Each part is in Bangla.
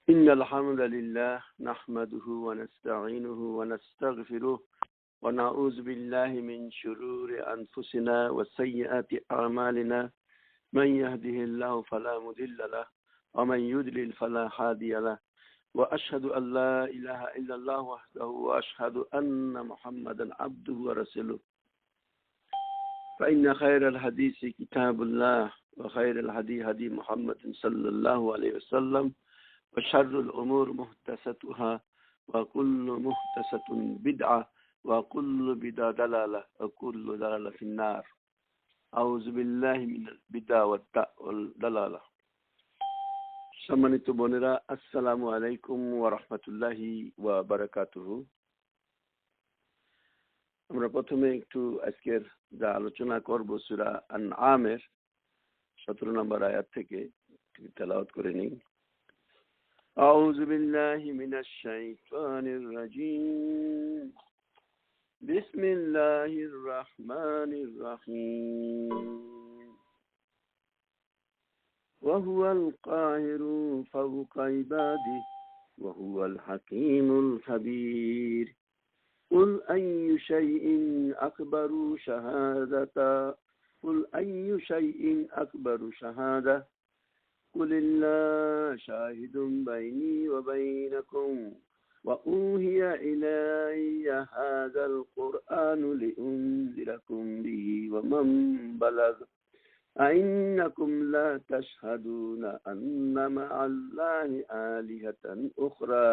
إن الحمد لله نحمده ونستعينه ونستغفره ونعوذ بالله من شرور أنفسنا وسيئات أعمالنا من يهده الله فلا مضل له ومن يضلل فلا هادي له وأشهد أن لا إله إلا الله وحده وأشهد أن محمدا عبده ورسوله فإن خير الحديث كتاب الله وخير الهدي هدي محمد صلى الله عليه وسلم وشر الأمور محدثاتها وكل محدثة بدعة وكل بدعة ضلالة وكل ضلالة في النار أعوذ بالله من البدع والضلالة সম্মানিত বোনেরা আসসালামু আলাইকুম ওয়া রাহমাতুল্লাহি ওয়া বারাকাতুহু। আমরা প্রথমে একটু আজকের যা আলোচনা করব সূরা আনআমের 17 নম্বর আয়াত থেকে তেলাওয়াত করে নিই। আউযু বিল্লাহি মিনাশ শাইতানির রাজীম। বিসমিল্লাহির রাহমানির রাহিম। وهو القاهر فوق عباده وهو الحكيم الخبير قل أي شيء أكبر شهادة قل الله شاهد بيني وبينكم وأوحي إلي هذا القرآن لأنذركم به ومن بلغ أئنكم لا تشهدون أن مع الله آلهة أخرى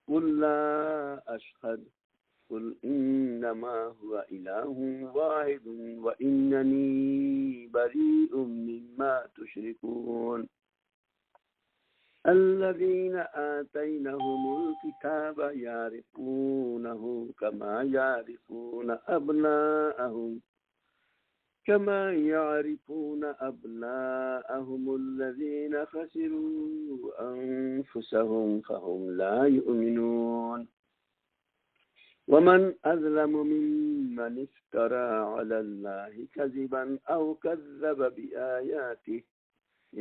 قل لا أشهد قل إنما هو إله واحد وإنني بريء مما تشركون الذين آتيناهم الكتاب يعرفونه كما يعرفون أبناءهم الذين خسروا أنفسهم فهم لا يؤمنون ومن أظلم ممن افترى على الله كذبا أو كذب بآياته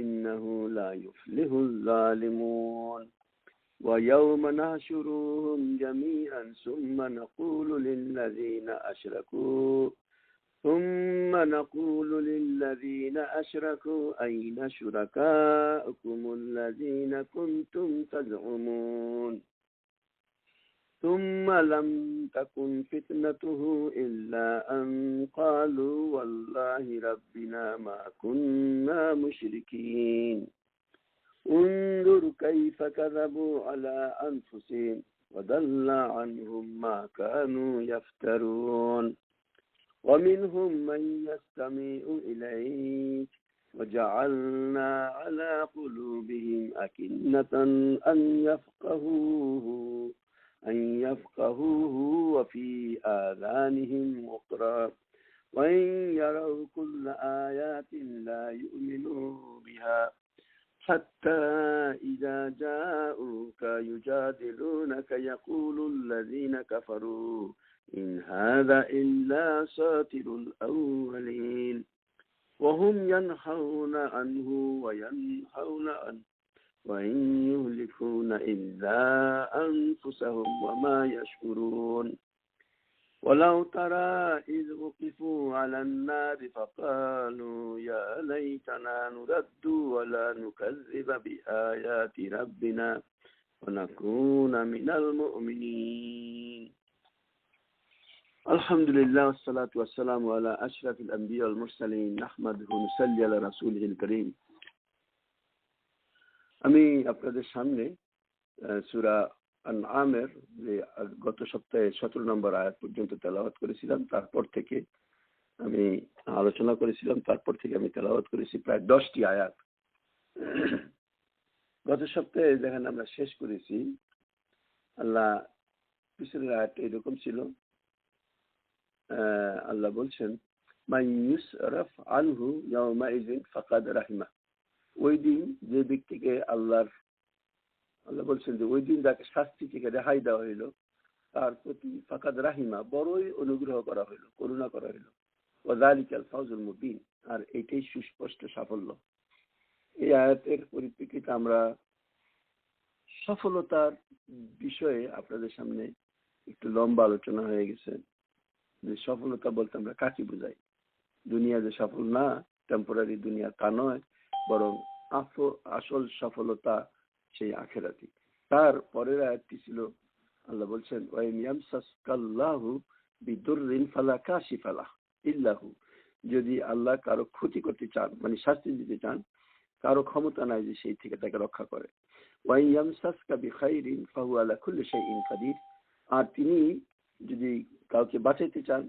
إنه لا يفلح الظالمون ويوم نحشرهم جميعا ثم نقول للذين أشركوا أين شركاؤكم الذين كنتم تزعمون ثم لم تكن فتنته إلا أن قالوا والله ربنا ما كنا مشركين انظر كيف كذبوا على أنفسهم وضل عنهم ما كانوا يفترون ومنهم من يستمع إليك وجعلنا على قلوبهم أكنة أن يفقهوه وفي آذانهم وقرا وإن يروا كل آيات لا يؤمنوا بها حتى إذا جاءوك يجادلونك يقول الذين كفروا إن هذا إلا أساطير الأولين وهم ينهون عنه وإن يهلكون إلا أنفسهم وما يشعرون ولو ترى إذ وقفوا على النار فقالوا يا ليتنا نرد ولا نكذب بآيات ربنا ونكون من المؤمنين الحمد لله والصلاة والسلام على أشرف الأنبياء والمرسلين نحمده ونصلي على رسوله الكريم। আমি আপনাদের সামনে সূরা আনআমের যে গত সপ্তাহে 17 নম্বর আয়াত পর্যন্ত তেলাওয়াত করেছিলাম, তারপর থেকে আমি আলোচনা করেছিলাম, তারপর থেকে আমি তেলাওয়াত করেছি প্রায় 10টি আয়াত। গত সপ্তাহে দেখেন আমরা শেষ করেছি, আল্লাহ পিছনের আয়াতটা এরকম ছিল, আল্লাহ বলছেন মান ইউসরাফ আনহু ইয়াউমাইযিন ফাকাদ রাহিমা। ওই দিন যে ব্যক্তিকে আল্লাহ বলছেন যে ওই দিন যাকে শাস্তি থেকে রেহাই দেওয়া হইল তার প্রতি ফাকাদ রাহিমা বড়ই অনুগ্রহ করা হইল, করুণা করা হইল। ওয়াযালিকাল ফাওজুল মুবিন, আর এটাই সুস্পষ্ট সাফল্য। এই আয়াতের পরিপ্রেক্ষিতে আমরা সফলতার বিষয়ে আপনাদের সামনে একটু লম্বা আলোচনা হয়ে গেছে, যে সফলতা বলতে আমরা কাকে বুঝাই। দুনিয়া যে সফল না, টেম্পোরারি দুনিয়া তা নয়, বরং আসল সফলতা সেই আখেরাতি। তার পরের আয়াতটি ছিল, আল্লাহ বলছেন ওয়াইন ইয়ামসাসকাল্লাহু বিদুররিন ফালা কাশিফা লাহু ইল্লাহু, যদি আল্লাহ কারো ক্ষতি করতে চান, মানে শাস্তি দিতে চান, কারো ক্ষমতা নাই যে সেই থেকে তাকে রক্ষা করে। ওয়াইন ইয়ামসাসকা বিখাইরিন ফাহুয়া আলা কুল্লি শাইইন কাদির, আর তিনি যদি কাউকে বাঁচাইতে চান,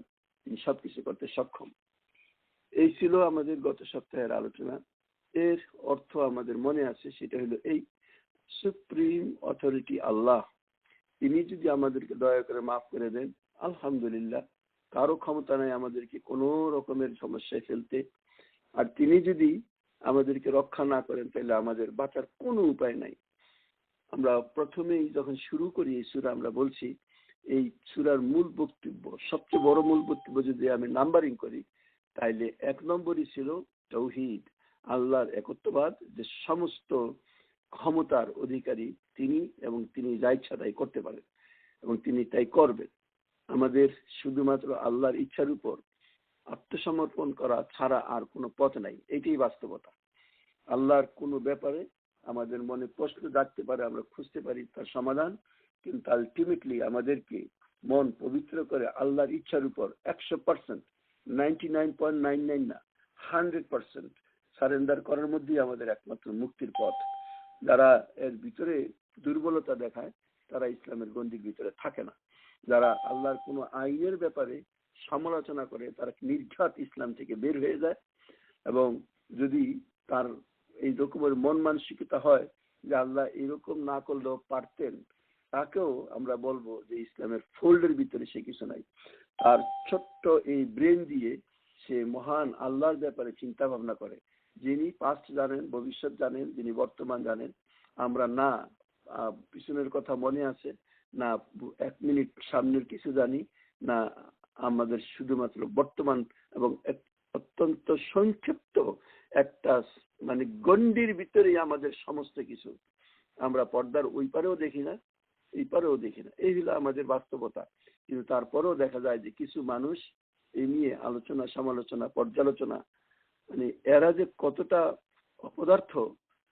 তিনি সবকিছু করতে সক্ষম। এই ছিল আমাদের গত সপ্তাহের আলোচনা। এর অর্থ আমাদের মনে আছে, সেটা হলো এই, সুপ্রিম অথরিটি আল্লাহ, তিনি যদি আমাদেরকে দয়া করে মাফ করে দেন আলহামদুলিল্লাহ, কারো ক্ষমতা নাই আমাদেরকে কোনো রকমের সমস্যায় ফেলতে। আর তিনি যদি আমাদেরকে রক্ষা না করেন তাহলে আমাদের বাঁচার কোনো উপায় নাই। আমরা প্রথমেই যখন শুরু করি এই সূরা, আমরা বলছি এই সূরার মূল বক্তব্য, সবচেয়ে বড় মূল বক্তব্য যদি আমি নাম্বারিং করি, তাইলে 1 নম্বরই ছিল তাওহীদ, আল্লাহর একত্ববাদ, যে সমস্ত ক্ষমতার অধিকারী তিনি, এবং তিনি যা ইচ্ছা তাই করতে পারেন এবং তিনি তাই করবেন। আমাদের শুধুমাত্র আল্লাহর ইচ্ছার উপর আত্মসমর্পণ করা ছাড়া আর কোনো পথ নাই, এটাই বাস্তবতা। আল্লাহর কোনো ব্যাপারে আমাদের মনে প্রশ্ন জাগতে পারে, আমরা খুঁজতে পারি তার সমাধান, কিন্তু আলটিমেটলি আমাদেরকে মন পবিত্র করে আল্লাহর ইচ্ছার উপর 100%, 99.99 না, 100% সারেন্ডার করার মধ্যেই আমাদের একমাত্র মুক্তির পথ। যারা এর ভিতরে দুর্বলতা দেখায় তারা ইসলামের গণ্ডির ভিতরে থাকে না। যারা আল্লাহর কোনো আইনের ব্যাপারে সমালোচনা করে তারা নির্ঘাত ইসলাম থেকে বের হয়ে যায়, এবং যদি তার এই রকমের মন মানসিকতা হয় যে আল্লাহ এরকম না করলেও পারতেন, তাকেও আমরা বলবো যে ইসলামের ফোল্ডের ভিতরে সে কিছু নাই। আর ছোট্ট এই ব্রেন দিয়ে সে মহান আল্লাহর ব্যাপারে চিন্তা ভাবনা করে, যিনি পাস্ট জানেন, ভবিষ্যৎ জানেন, যিনি বর্তমান জানেন। আমরা না পিছনের কথা মনে আছে, না 1 মিনিট সামনের কিছু জানি, না আমাদের শুধুমাত্র বর্তমান এবং অত্যন্ত সংক্ষিপ্ত একটা মানে গণ্ডির ভিতরেই আমাদের সমস্ত কিছু। আমরা পর্দার ওই পারেও দেখি না, এই পারেও দেখি না, এই হলো আমাদের বাস্তবতা। কিন্তু তারপরেও দেখা যায় যে কিছু মানুষ এই নিয়ে আলোচনা, সমালোচনা, পর্যালোচনা, মানে এরা যে কতটা অপদার্থ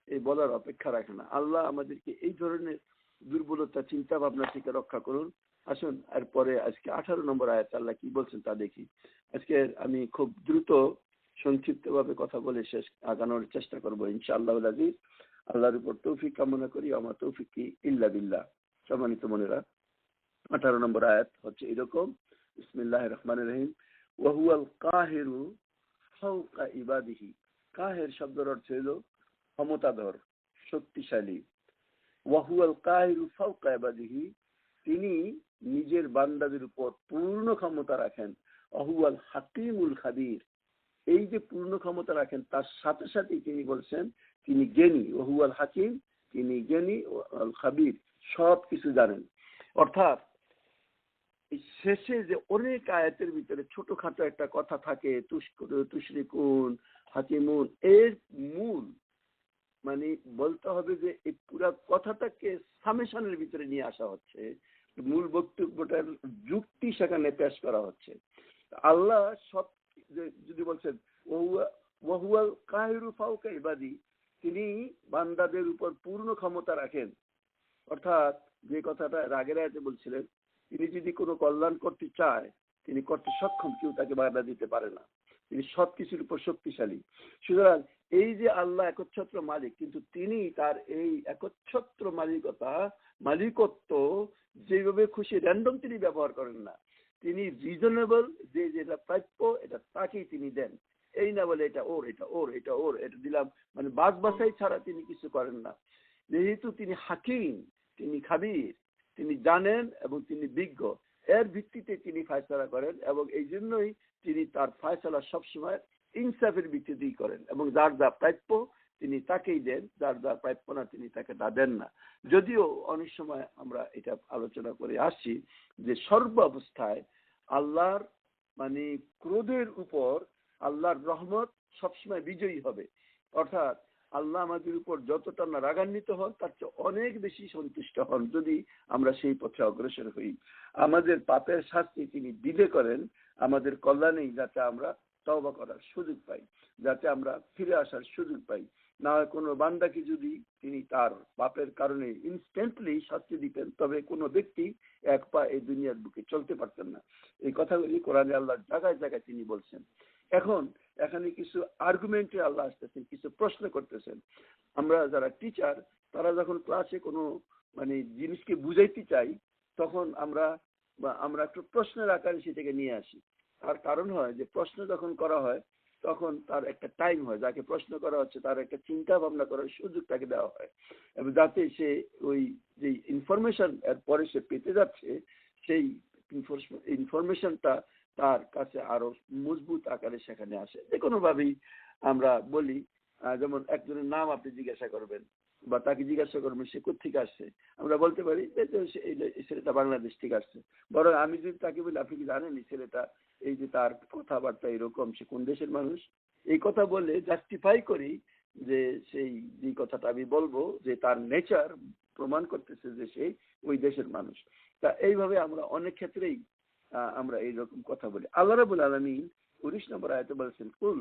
এই বলার অপেক্ষা রাখে না। আল্লাহ আমাদেরকে এই ধরনের দুর্বলতা চিন্তা ভাবনা থেকে রক্ষা করুন। আসুন এরপরে আজকে 18 নম্বর আয়াত আল্লাহ কি বলছেন তা দেখি। আজকে আমি খুব দ্রুত সংক্ষিপ্ত ভাবে কথা বলে শেষ আগানোর চেষ্টা করবো ইনশাআল্লাহ আজিজ। আল্লাহর উপর তৌফিক কামনা করি, আমার তৌফিক কি ইল্লা বিল্লাহ। সম্মানিত মনেরা, 18 নম্বর আয়াত হচ্ছে এরকম, বিসমিল্লাহির রহমানির রহিম, ওয়া হুয়াল কাহিরু ফাওকা ইবাদিহি। কাহির শব্দের অর্থ হলো ক্ষমতাধর, শক্তিশালী। ওয়া হুয়াল কাহিরু ফাওকা ইবাদিহি, তিনি নিজের বান্দাদের উপর পূর্ণ ক্ষমতা রাখেন। ওয়াহুয়াল হাকিমুল খাবির, এই যে পূর্ণ ক্ষমতা রাখেন তার সাথে সাথে তিনি বলছেন তিনি জ্ঞানী। ওয়াহুয়াল হাকিম, তিনি জ্ঞানী, ওয়াল খাবির, সব কিছু জানেন। অর্থাৎ শেষে যে অনেক আয়াতের ভিতরে ছোটখাটো একটা কথা থাকে, তুশরিকুন, হাকিমুন, এর মূল মানে বলতে হবে যে এই পুরো কথাটাকে সামেশনের ভিতরে নিয়ে আসা হচ্ছে, মূল বক্তব্যটার যুক্তি সেখানে পেশ করা হচ্ছে। আল্লাহ সব, যদি বলছেন ওয়াহুয়াল কাহিরু ফাওকা ইবাদি, তিনি বান্দাদের উপর পূর্ণ ক্ষমতা রাখেন, অর্থাৎ যে কথাটা রাগের আয়াতে বলছিলেন, তিনি যদি কোনো কল্যাণ করতে চায় তিনি করতে সক্ষম, কেউ তাকে বাধা দিতে পারে না, তিনি সবকিছুর উপর শক্তিশালী। সুতরাং এই যে আল্লাহ একচ্ছত্র মালিক, কিন্তু তিনি তার এই একচ্ছত্র মালিকত্ব যেভাবে খুশি র্যান্ডম তিনি ব্যবহার করেন না। তিনি রিজনেবল, যে যেটা প্রাপ্য এটা তাকেই তিনি দেন। এই না বলে এটা ওর, এটা ওর, এটা ওর, এটা দিলাম, মানে বাদ বাছাই ছাড়া তিনি কিছু করেন না। যেহেতু তিনি হাকিম, তিনি খাবির, তিনি জানেন এবং তিনি বিজ্ঞ, এর ভিত্তিতে তিনি ফায়সালা করেন, এবং এই জন্যই তিনি তার ফায়সালা সবসময় ইনসাফের ভিত্তিতেই করেন, এবং যার যা প্রাপ্য তিনি তাকেই দেন, যার যা প্রাপ্য না তিনি তাকে তা দেন না। যদিও অনেক সময় আমরা এটা আলোচনা করে আসছি যে সর্ব অবস্থায় আল্লাহর মানে ক্রোধের উপর আল্লাহর রহমত সবসময় বিজয়ী হবে। অর্থাৎ আল্লাহ আমাদের উপর যতটা না রাগান্বিত হন তার চেয়ে অনেক বেশি সন্তুষ্ট হন যদি আমরা সেই পথে অগ্রসর হই। আমাদের পাপের শাস্তি তিনি দিলে করেন আমাদের কল্যাণেই, যাতে আমরা তওবা করার সুযোগ পাই, যাতে আমরা ফিরে আসার সুযোগ পাই। না হয় কোনো বান্দাকে যদি তিনি তার পাপের কারণে ইনস্ট্যান্টলি শাস্তি দিতেন, তবে কোনো ব্যক্তি এক পা এই দুনিয়ার বুকে চলতে পারতেন না। এই কথাগুলি কোরআনে আল্লাহ জায়গায় জায়গায় তিনি বলছেন। এখন এখানে কিছু আর্গুমেন্টে আল্লাহ আসতেছেন, কিছু প্রশ্ন করতেছেন। আমরা যারা টিচার, তারা যখন ক্লাসে কোনো জিনিসকে বুঝাইতে চাই, তখন আমরা একটু প্রশ্নের আকারে সেটাকে নিয়ে আসি। তার কারণ হয় যে প্রশ্ন যখন করা হয় তখন তার একটা টাইম হয়, যাকে প্রশ্ন করা হচ্ছে তার একটা চিন্তা ভাবনা করার সুযোগ তাকে দেওয়া হয়, এবং যাতে সে ওই যে ইনফরমেশন এর পরে সে পেতে যাচ্ছে সেই ইনফরমেশনটা তার কাছে আরো মজবুত আকারে সেখানে আসে। যে কোনো ভাবেই আমরা বলি, যেমন একজনের নাম আপনি জিজ্ঞাসা করবেন বা তাকে জিজ্ঞাসা করবেন সে কোথেকে আসছে, আমরা বলতে পারি এই ছেলেটা বাংলাদেশ থেকে আসছে। বরং আমি যদি তাকে বলি আপনি কি জানেন এই ছেলেটা, এই যে তার কথাবার্তা এরকম, সে কোন দেশের মানুষ, এই কথা বলে জাস্টিফাই করি যে সেই যে কথাটা আমি বলবো যে তার নেচার প্রমাণ করতেছে যে সে ওই দেশের মানুষ। তা এইভাবে আমরা অনেক ক্ষেত্রেই আমরা এইরকম কথা বলি। আল্লাহ রাব্বুল আলামিন 19 নম্বর আয়াতে বলেছেন কুল,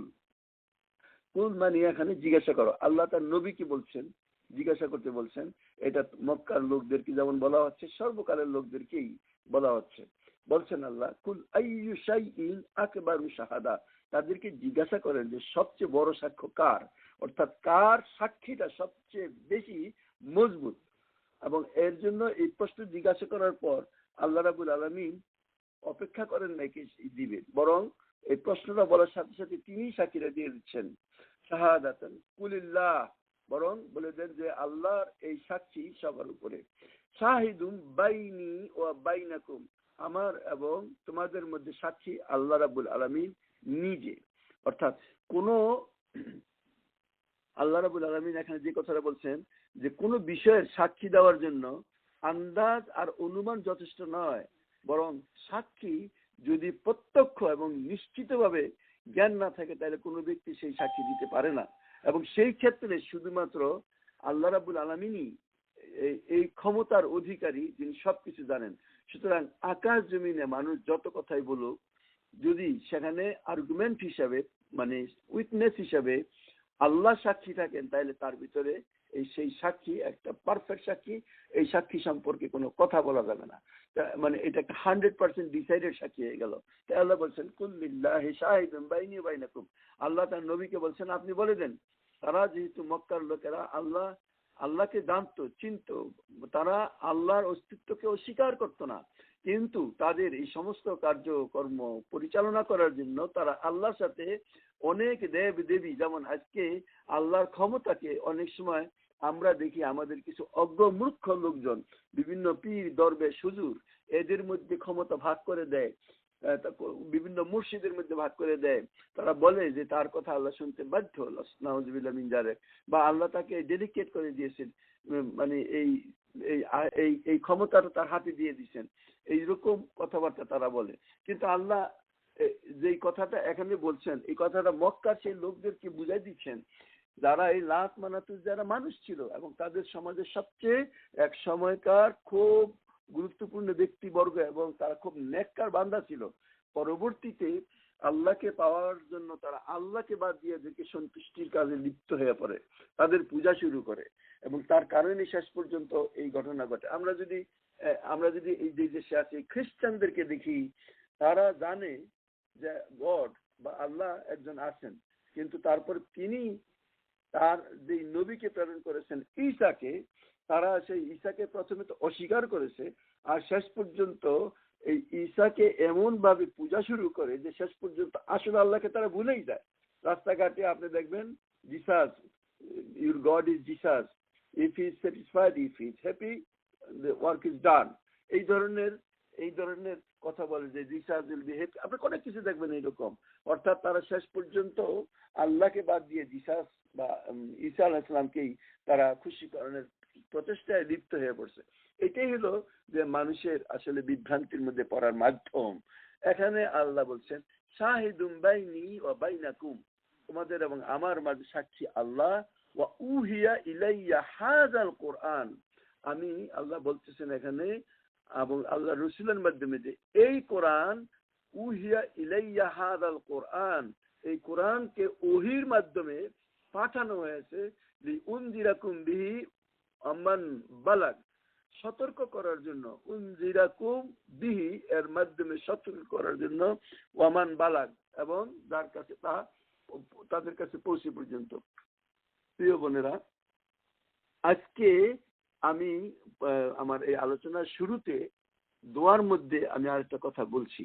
কুল মানে এখানে জিজ্ঞাসা করো। আল্লাহ তার নবীকে বলছেন, জিজ্ঞাসা করতে বলছেন। এটা মক্কার লোকদেরকে যেমন বলা হচ্ছে, সর্বকালের লোকদেরকেই বলা হচ্ছে। বলছেন আল্লাহ, কুল আইয়ু শাইইন আকবারু শাহাদা, তাদেরকে জিজ্ঞাসা করেন যে সবচেয়ে বড় সাক্ষ্য কার, অর্থাৎ কার সাক্ষীটা সবচেয়ে বেশি মজবুত। এবং এর জন্য এই প্রশ্ন জিজ্ঞাসা করার পর আল্লাহ রাব্বুল আলামিন অপেক্ষা করেন নাকি দিবেন, বরং এই প্রশ্নটা বলার সাথে সাথে তিনি সাক্ষীরা দিয়ে দিচ্ছেন শাহাদাতান কুলিল্লাহ, বরং বলে দেন যে আল্লাহর এই সাক্ষী সবার উপরে। শাহিদুম বাইনি ওয়া বাইনাকুম, আমার এবং তোমাদের মধ্যে সাক্ষী আল্লাহ রাব্বুল আলামিন নিজে। অর্থাৎ কোন আল্লাহ রাব্বুল আলামিন এখানে যে কথাটা বলছেন যে কোনো বিষয়ের সাক্ষী দেওয়ার জন্য আন্দাজ আর অনুমান যথেষ্ট নয়, বরং সাক্ষী যদি প্রত্যক্ষ এবং নিশ্চিতভাবে জ্ঞান না থাকে তাহলে কোনো ব্যক্তি সেই সাক্ষী দিতে পারে না। এবং সেই ক্ষেত্রে শুধুমাত্র আল্লাহ রাব্বুল আলামিনই এই ক্ষমতার অধিকারী, যিনি সবকিছু জানেন। সুতরাং আকাশ জমিনে মানুষ যত কথাই বলুক, যদি সেখানে আর্গুমেন্ট হিসাবে উইটনেস হিসাবে আল্লাহ সাক্ষী থাকেন, তাহলে তার ভিতরে সেই সাক্ষী একটা পারফেক্ট সাক্ষী, এই সাক্ষী সম্পর্কে কোনো কথা বলা যাবে না। এটা একটা 100% ডিসাইডেড সাক্ষী হয়ে গেল। তাই আল্লাহ বলছেন কুল্লিল্লাহি শাহিদুন বাইনি ওয়া বাইনাকুম, আল্লাহ তার নবীকে বলছেন আপনি বলে দেন, তারা যেহেতু মক্কার লোকেরা আল্লাহকে জানতো, চিনতো, তারা আল্লাহর অস্তিত্বকে অস্বীকার করতো না, কিন্তু তাদের এই সমস্ত কার্যকর্ম পরিচালনা করার জন্য তারা আল্লাহর সাথে অনেক দেব দেবী, যেমন আজকে আল্লাহর ক্ষমতাকে অনেক সময় আমরা দেখি আমাদের কিছু অজ্ঞ মূর্খ লোকজন বিভিন্ন পীর দরবেশ হুজুর এদের মধ্যে ক্ষমতা ভাগ করে দেয়, বিভিন্ন মুর্শিদের মধ্যে ভাগ করে দেয়। তারা বলে যে তার কথা আল্লাহ শুনতে বাধ্য, নাউজুবিল্লাহ মিন যালিক, বা আল্লাহ তাকে ডেডিকেট করে দিয়েছেন, এই ক্ষমতাটা তার হাতে দিয়ে দিয়েছেন, এইরকম কথাবার্তা তারা বলে। কিন্তু আল্লাহ যে কথাটা এখানে বলছেন, এই কথাটা মক্কার সেই লোকদেরকে বুঝাই দিচ্ছেন যারা এই লাত মানাতুর যারা মানুষ ছিল এবং তাদের সমাজের সবচেয়ে এক সময়কার খুব গুরুত্বপূর্ণ ব্যক্তিবর্গ, এবং তারা খুব নেককার বান্দা ছিল। পরবর্তীতে আল্লাহকে পাওয়ার জন্য তারা আল্লাহকে বাদ দিয়ে এদেরকে সন্তুষ্টির কাজে লিপ্ত হয়ে পড়ে, তাদের পূজা শুরু করে, এবং তার কারণে শেষ পর্যন্ত এই ঘটনা ঘটে। আমরা যদি এই যে দেশে আছি খ্রিস্টানদেরকে দেখি, তারা জানে যে গড বা আল্লাহ একজন আছেন, কিন্তু তারপর তিনি তার যে নবীকে প্রেরণ করেছেন ঈসাকে, তারা সেই ঈসাকে প্রথমে তো অস্বীকার করেছে, আর শেষ পর্যন্ত এই ঈসাকে এমন ভাবে পূজা শুরু করে যে শেষ পর্যন্ত আসলে আল্লাহকে তারা ভুলেই যায়। রাস্তাঘাটে আপনি দেখবেন Jesus, your god is Jesus, if he is satisfied, if he is happy, the work is done, এই ধরনের কথা বলে যে জিসাস উইল বি হ্যাপি। আপনি অনেক কিছু দেখবেন এইরকম। অর্থাৎ তারা শেষ পর্যন্ত আল্লাহকে বাদ দিয়ে জিসাস বা ঈসা আলাইহিস সালামকেই তারা খুশিকরণের প্রচেষ্টায় লিপ্ত হয়ে পড়ছে। এটাই হলো যে মানুষের আসলে বিভ্রান্তির মধ্যে পড়ার মাধ্যম। এখানে আল্লাহ বলছেন শাহিদুম বাইনি ওয়া বাইনাকুম, তোমাদের এবং আমার মাঝে সাক্ষী আল্লাহ, ওয়া উহিয়া ইলাইয়া হাযাল কোরআন, আমি আল্লাহ বলতেছেন এখানে এবং আল্লাহ রাসূলের মাধ্যমে যে এই কোরআন, উহিয়া ইলাইয়া হাযাল কোরআন, এই কোরআনকে ওহীর মাধ্যমে পাঠানো হয়েছে লিউনজিরাকুম বিহি আমান বালাগ, সতর্ক করার জন্য, উনজিরাকুম বিহি এর মাধ্যমে সতর্ক করার জন্য, ওয়ামান বালাগ এবং যার কাছে তা তাদের কাছে পৌঁছে পর্যন্ত। প্রিয় বোনেরা, আজকে আমি আমার এই আলোচনার শুরুতে দোয়ার মধ্যে আমি আরেকটা কথা বলছি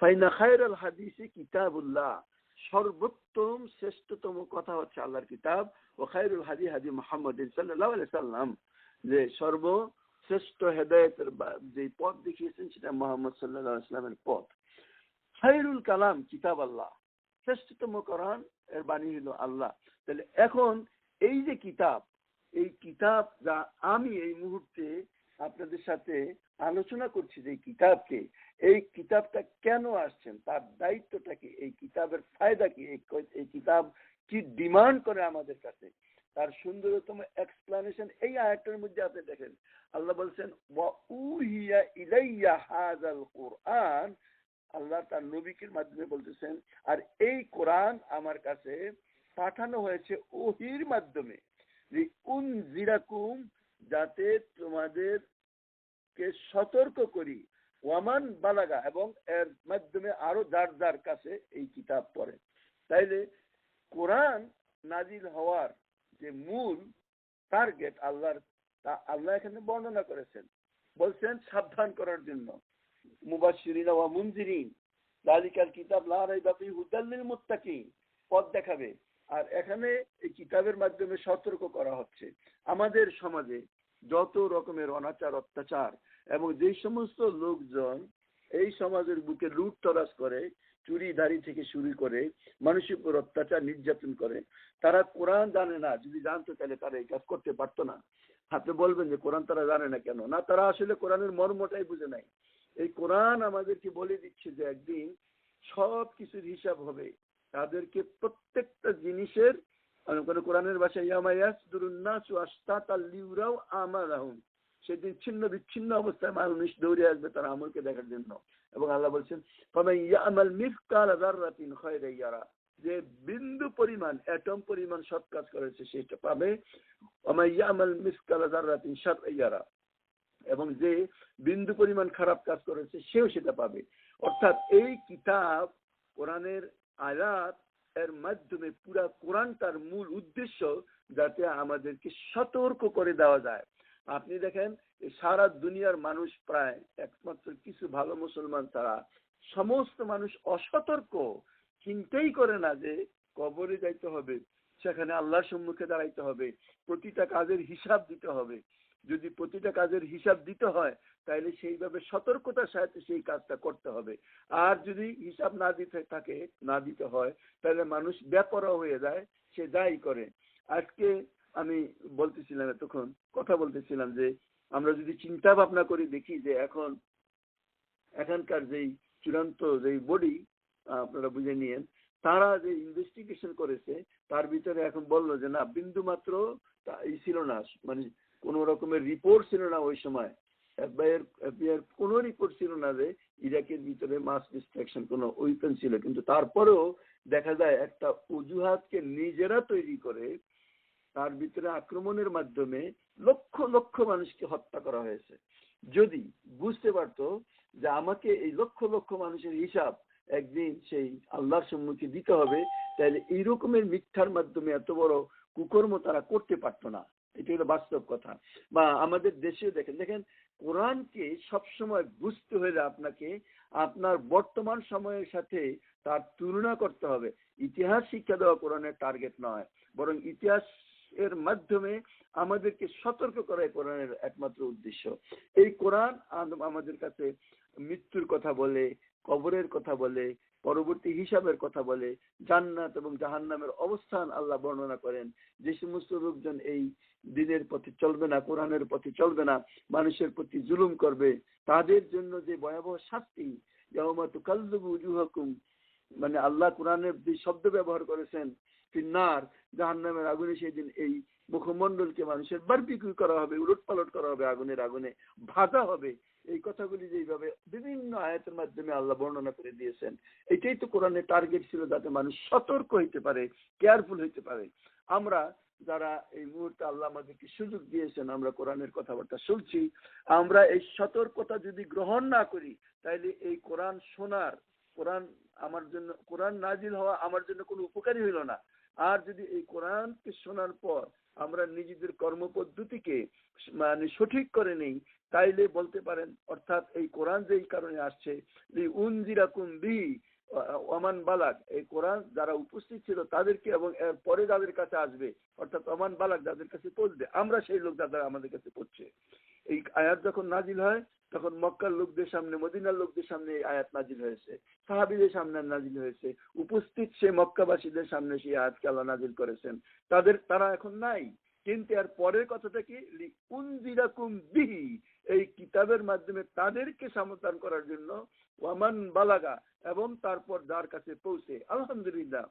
ফাইনা খায়রাল হাদিসি কিতাবুল্লাহ, সর্বোত্তম শ্রেষ্ঠতম কথা হচ্ছে আল্লাহর কিতাব, ও খায়রুল হাদি হাদি মুহাম্মদ সাল্লাল্লাহু আলাইহি সাল্লাম, যে সর্বশ্রেষ্ঠ হেদায়েতের যে পথ দেখিয়েছেন সেটা মুহাম্মদ সাল্লাল্লাহু আলাইহি সাল্লামের পথ। খায়রুল কালাম কিতাব আল্লাহ, শ্রেষ্ঠতম কোরআন এর বাণী হলো আল্লাহ। তাহলে এখন এই যে কিতাব, এই কিতাব যা আমি এই মুহূর্তে আপনাদের সাথে আলোচনা করছি, যে কিতাবকে, এই কিতাবটা কেন আসছেন, তার দায়িত্বটা কি, এই কিতাবের ফায়দা কি, এই কিতাব কি ডিমান্ড করে আমাদের কাছে, তার সুন্দরতম এক্সপ্লানেশন এই আয়াতটার মধ্যে আপনি দেখেন। আল্লাহ বলছেন ওয়া উহিয়া ইলাইয়া হাযাল কোরআন, আল্লাহ তার নবীর মাধ্যমে বলতেছেন, আর এই কোরআন আমার কাছে পাঠানো হয়েছে ওহীর মাধ্যমে, লিউনজিরাকুম, যাতে তোমাদেরকে সতর্ক করি, ওয়ামান বালাগা, এবং এর মাধ্যমে আরো যার যার কাছে এই কিতাব পড়ে। তাইলে কোরআন নাজিল হওয়ার যে মূল টার্গেট আল্লাহর, তা আল্লাহ এখানে বর্ণনা করেছেন, বলছেন সাবধান করার জন্য, মুবাশশিরিন ওয়া মুনজিরিন, যালিকাল কিতাব লা রাইবা ফিহি হুদাল লিল মুত্তাকিন, পথ দেখাবে। আর এখানে এই কিতাবের মাধ্যমে সতর্ক করা হচ্ছে আমাদের সমাজে যত রকমের অনাচার অত্যাচার এবং যে সমস্ত লোকজন এই সমাজের বুকে লুট তরাজ করে, চুরি দাড়ি থেকে শুরু করে মানুষের উপর অত্যাচার নির্যাতন করে, তারা কোরআন জানে না। যদি জানতো তাহলে তারা এই কাজ করতে পারতো না। আপনি বলবেন যে কোরআন তারা জানে না কেন? না, তারা আসলে কোরআনের মর্মটাই বুঝে নাই। এই কোরআন আমাদেরকে বলে দিচ্ছে যে একদিন সব কিছুর হিসাব হবে, তাদেরকে প্রত্যেকটা জিনিসের, কোরআনের ভাষায় সেদিন ছিন্ন বিচ্ছিন্ন অবস্থায় মানুষ দৌড়ে আসবে তার আমলকে দেখার জন্য। এবং আল্লাহ বলছেন যে বিন্দু পরিমাণ, অ্যাটম পরিমাণ সৎ কাজ করেছে সেটা পাবে, এবং যে বিন্দু পরিমাণ খারাপ কাজ করেছে সেও সেটা পাবে। অর্থাৎ এই কিতাব, কোরআনের আয়াত এর মাধ্যমে পুরা কোরআনটার মূল উদ্দেশ্য যাতে আমাদেরকে সতর্ক করে দেওয়া যায়। আপনি দেখেন সারা দুনিয়ার মানুষ প্রায় একমাত্র কিছু ভালো মুসলমান ছাড়া সমস্ত মানুষ অসতর্ক, চিন্তাই করে না যে কবরে যাইতে হবে, সেখানে আল্লাহর সম্মুখে দাঁড়াইতে হবে, প্রতিটা কাজের হিসাব দিতে হবে। যদি প্রতিটা কাজের হিসাব দিতে হয় তাহলে সেইভাবে সতর্কতার সাথে সেই কাজটা করতে হবে। আর যদি হিসাব না দিতে হয় তাহলে মানুষ বেপরোয়া হয়ে যায়, সে যাই করে। আজকে আমি বলতেছিলাম, এতক্ষণ কথা বলতেছিলাম যে আমরা যদি চিন্তা ভাবনা করি দেখি যে এখনকার যেই চূড়ান্ত যেই বডি, আপনারা বুঝে নিয়েন, তারা যে ইনভেস্টিগেশন করেছে তার ভিতরে এখন বললো যে না, বিন্দু মাত্র ছিল না, মানে কোন রকমের রিপোর্ট ছিল না ওই সময়, এফবিআইয়ের কোন রিপোর্ট ছিল না যে ইরাকের ভিতরে মাস ডিস্ট্রাকশন কোন ওয়েপন ছিল। কিন্তু তারপরেও দেখা যায় একটা অজুহাতকে নিজেরা তৈরি করে তার ভিতরে আক্রমণের মাধ্যমে লক্ষ লক্ষ মানুষকে হত্যা করা হয়েছে। যদি বুঝতে পারতো যে আমাকে এই লক্ষ লক্ষ মানুষের হিসাব একদিন সেই আল্লাহর সম্মুখে দিতে হবে, তাহলে এই রকমের মিথ্যার মাধ্যমে এত বড় কুকর্ম তারা করতে পারতো না। এটা হলো বাস্তব কথা। বা আমাদের দেশেও দেখেন কোরআনকে সবসময় বুঝতে হলে আপনাকে আপনার বর্তমান সময়ের সাথে তার তুলনা করতে হবে। ইতিহাস শিক্ষা দেওয়া কোরআনের টার্গেট নয়, বরং ইতিহাস এর মাধ্যমে আমাদেরকে সতর্ক করাই কোরআনের একমাত্র উদ্দেশ্য। এই কোরআন আমাদের কাছে মৃত্যুর কথা বলে, কবরের কথা বলে, পরবর্তী হিসাবের কথা বলে, জান্নাত এবং জাহান্নামের অবস্থান আল্লাহ বর্ণনা করেন। যে সমস্ত লোকজন এই দিনের পথে চলবে না, কোরআনের পথে চলবে না, মানুষের প্রতি জুলুম করবে, তাদের জন্য যে ভয়াবহ শাস্তি, ইয়াউমা তুকাল্লিবু উজুহাকুম, মানে আল্লাহ কোরআনের যে শব্দ ব্যবহার করেছেন ফিন্নার, জাহান্নামের আগুনে সেদিন এই মুখমণ্ডলকে মানুষের বারবিকিউ করা হবে, উলটপালট করা হবে, আগুনের আগুনে ভাজা হবে। এই কথাগুলি যেভাবে বিভিন্ন আয়াতের মাধ্যমে আল্লাহ বর্ণনা করে দিয়েছেন, এটাই তো কোরআনের টার্গেট ছিল, যাতে মানুষ সতর্ক হইতে পারে, কেয়ারফুল হইতে পারে। আমরা যারা এই মুহূর্তে আল্লাহ আমাদেরকে সুযোগ দিয়েছেন, আমরা কোরআনের কথাবার্তা শুনছি, আমরা এই সতর্কতা যদি গ্রহণ না করি, তাহলে এই কোরআন শোনার, কোরআন আমার জন্য, কোরআন নাজিল হওয়া আমার জন্য কোনো উপকারী হইল না। আর যদি এই কোরআনকে শোনার পর আমরা নিজেদের কর্মপদ্ধতিকে মানে সঠিক করে নেই, তাইলে বলতে পারেন, অর্থাৎ এই কোরআন যেই কারণে আসছে, উনজিরাকুম বিহি ওমান বালাক, এই কোরআন যারা উপস্থিত ছিল তাদেরকে এবং এর পরে যাদের কাছে আসবে, অর্থাৎ ওমান বালাক যাদের কাছে পৌঁছবে, আমরা সেই লোক যারা আমাদের কাছে পড়ছে। এই আয়াত যখন নাজিল হয় তখন মক্কার লোকদের সামনে, মদিনার লোকদের সামনে এই আয়াত নাজিল হয়েছে, সাহাবীদের সামনে নাজিল হয়েছে, উপস্থিত সে মক্কাবাসীদের সামনে সেই আয়াতকে আল্লাহ নাজিল করেছেন। তারা এখন নাই, কিন্তু এর পরের কথাটা কি, উনজিরাকুম বিহি, এই কিতাবের মাধ্যমে তাদেরকে সাবধান করার জন্য, ওয়ামান বালাগা, এবং তারপর যার কাছে পৌঁছে। আলহামদুলিল্লাহ,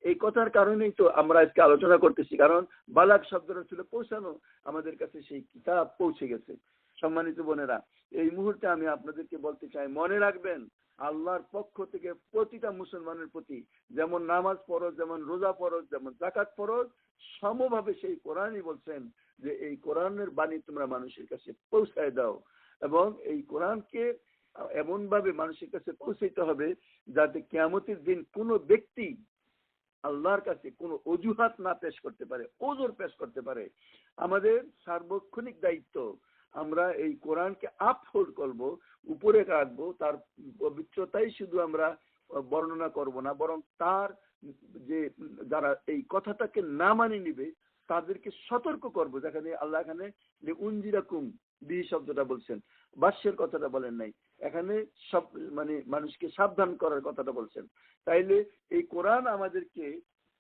এই কথার কারণেই তো আমরা আজকে আলোচনা করতেছি, কারণ বালাগ শব্দটা ছিল পৌঁছানো, আমাদের কাছে সেই কিতাব পৌঁছে গেছে। সম্মানিত বোনেরা, এই মুহূর্তে আমি আপনাদেরকে বলতে চাই, মনে রাখবেন আল্লাহর পক্ষ থেকে প্রতিটা মুসলমানের প্রতি যেমন নামাজ ফরজ, যেমন রোজা ফরজ, যেমন যাকাত ফরজ, সমভাবে সেই কোরআনই বলছেন যে এই কোরআনের বাণী তোমরা মানুষের কাছে পৌঁছায় দাও, এবং এই কোরআনকে এমন ভাবে মানুষের কাছে পৌঁছাইতে হবে যাতে কিয়ামতের দিন কোনো ব্যক্তি আল্লাহর কাছে কোনো অজুহাত না পেশ করতে পারে, ওজোর পেশ করতে পারে। আমাদের সার্বক্ষণিক দায়িত্ব, আমরা এই কোরআনকে আপহোল্ড করব, উপরে রাখবো, তার পবিত্রতাই শুধু আমরা বর্ণনা করব না, বরং তার যে যারা এই কথাটাকে না মানি নিবে তাদেরকে সতর্ক করবো। যেখানে আল্লাহ এখানে উনজিরাকুম বি শব্দটা বলছেন, বাস্যের কথাটা বলেন নাই, এখানে সব মানে মানুষকে সাবধান করার কথাটা বলছেন। তাইলে এই কোরআন আমাদেরকে,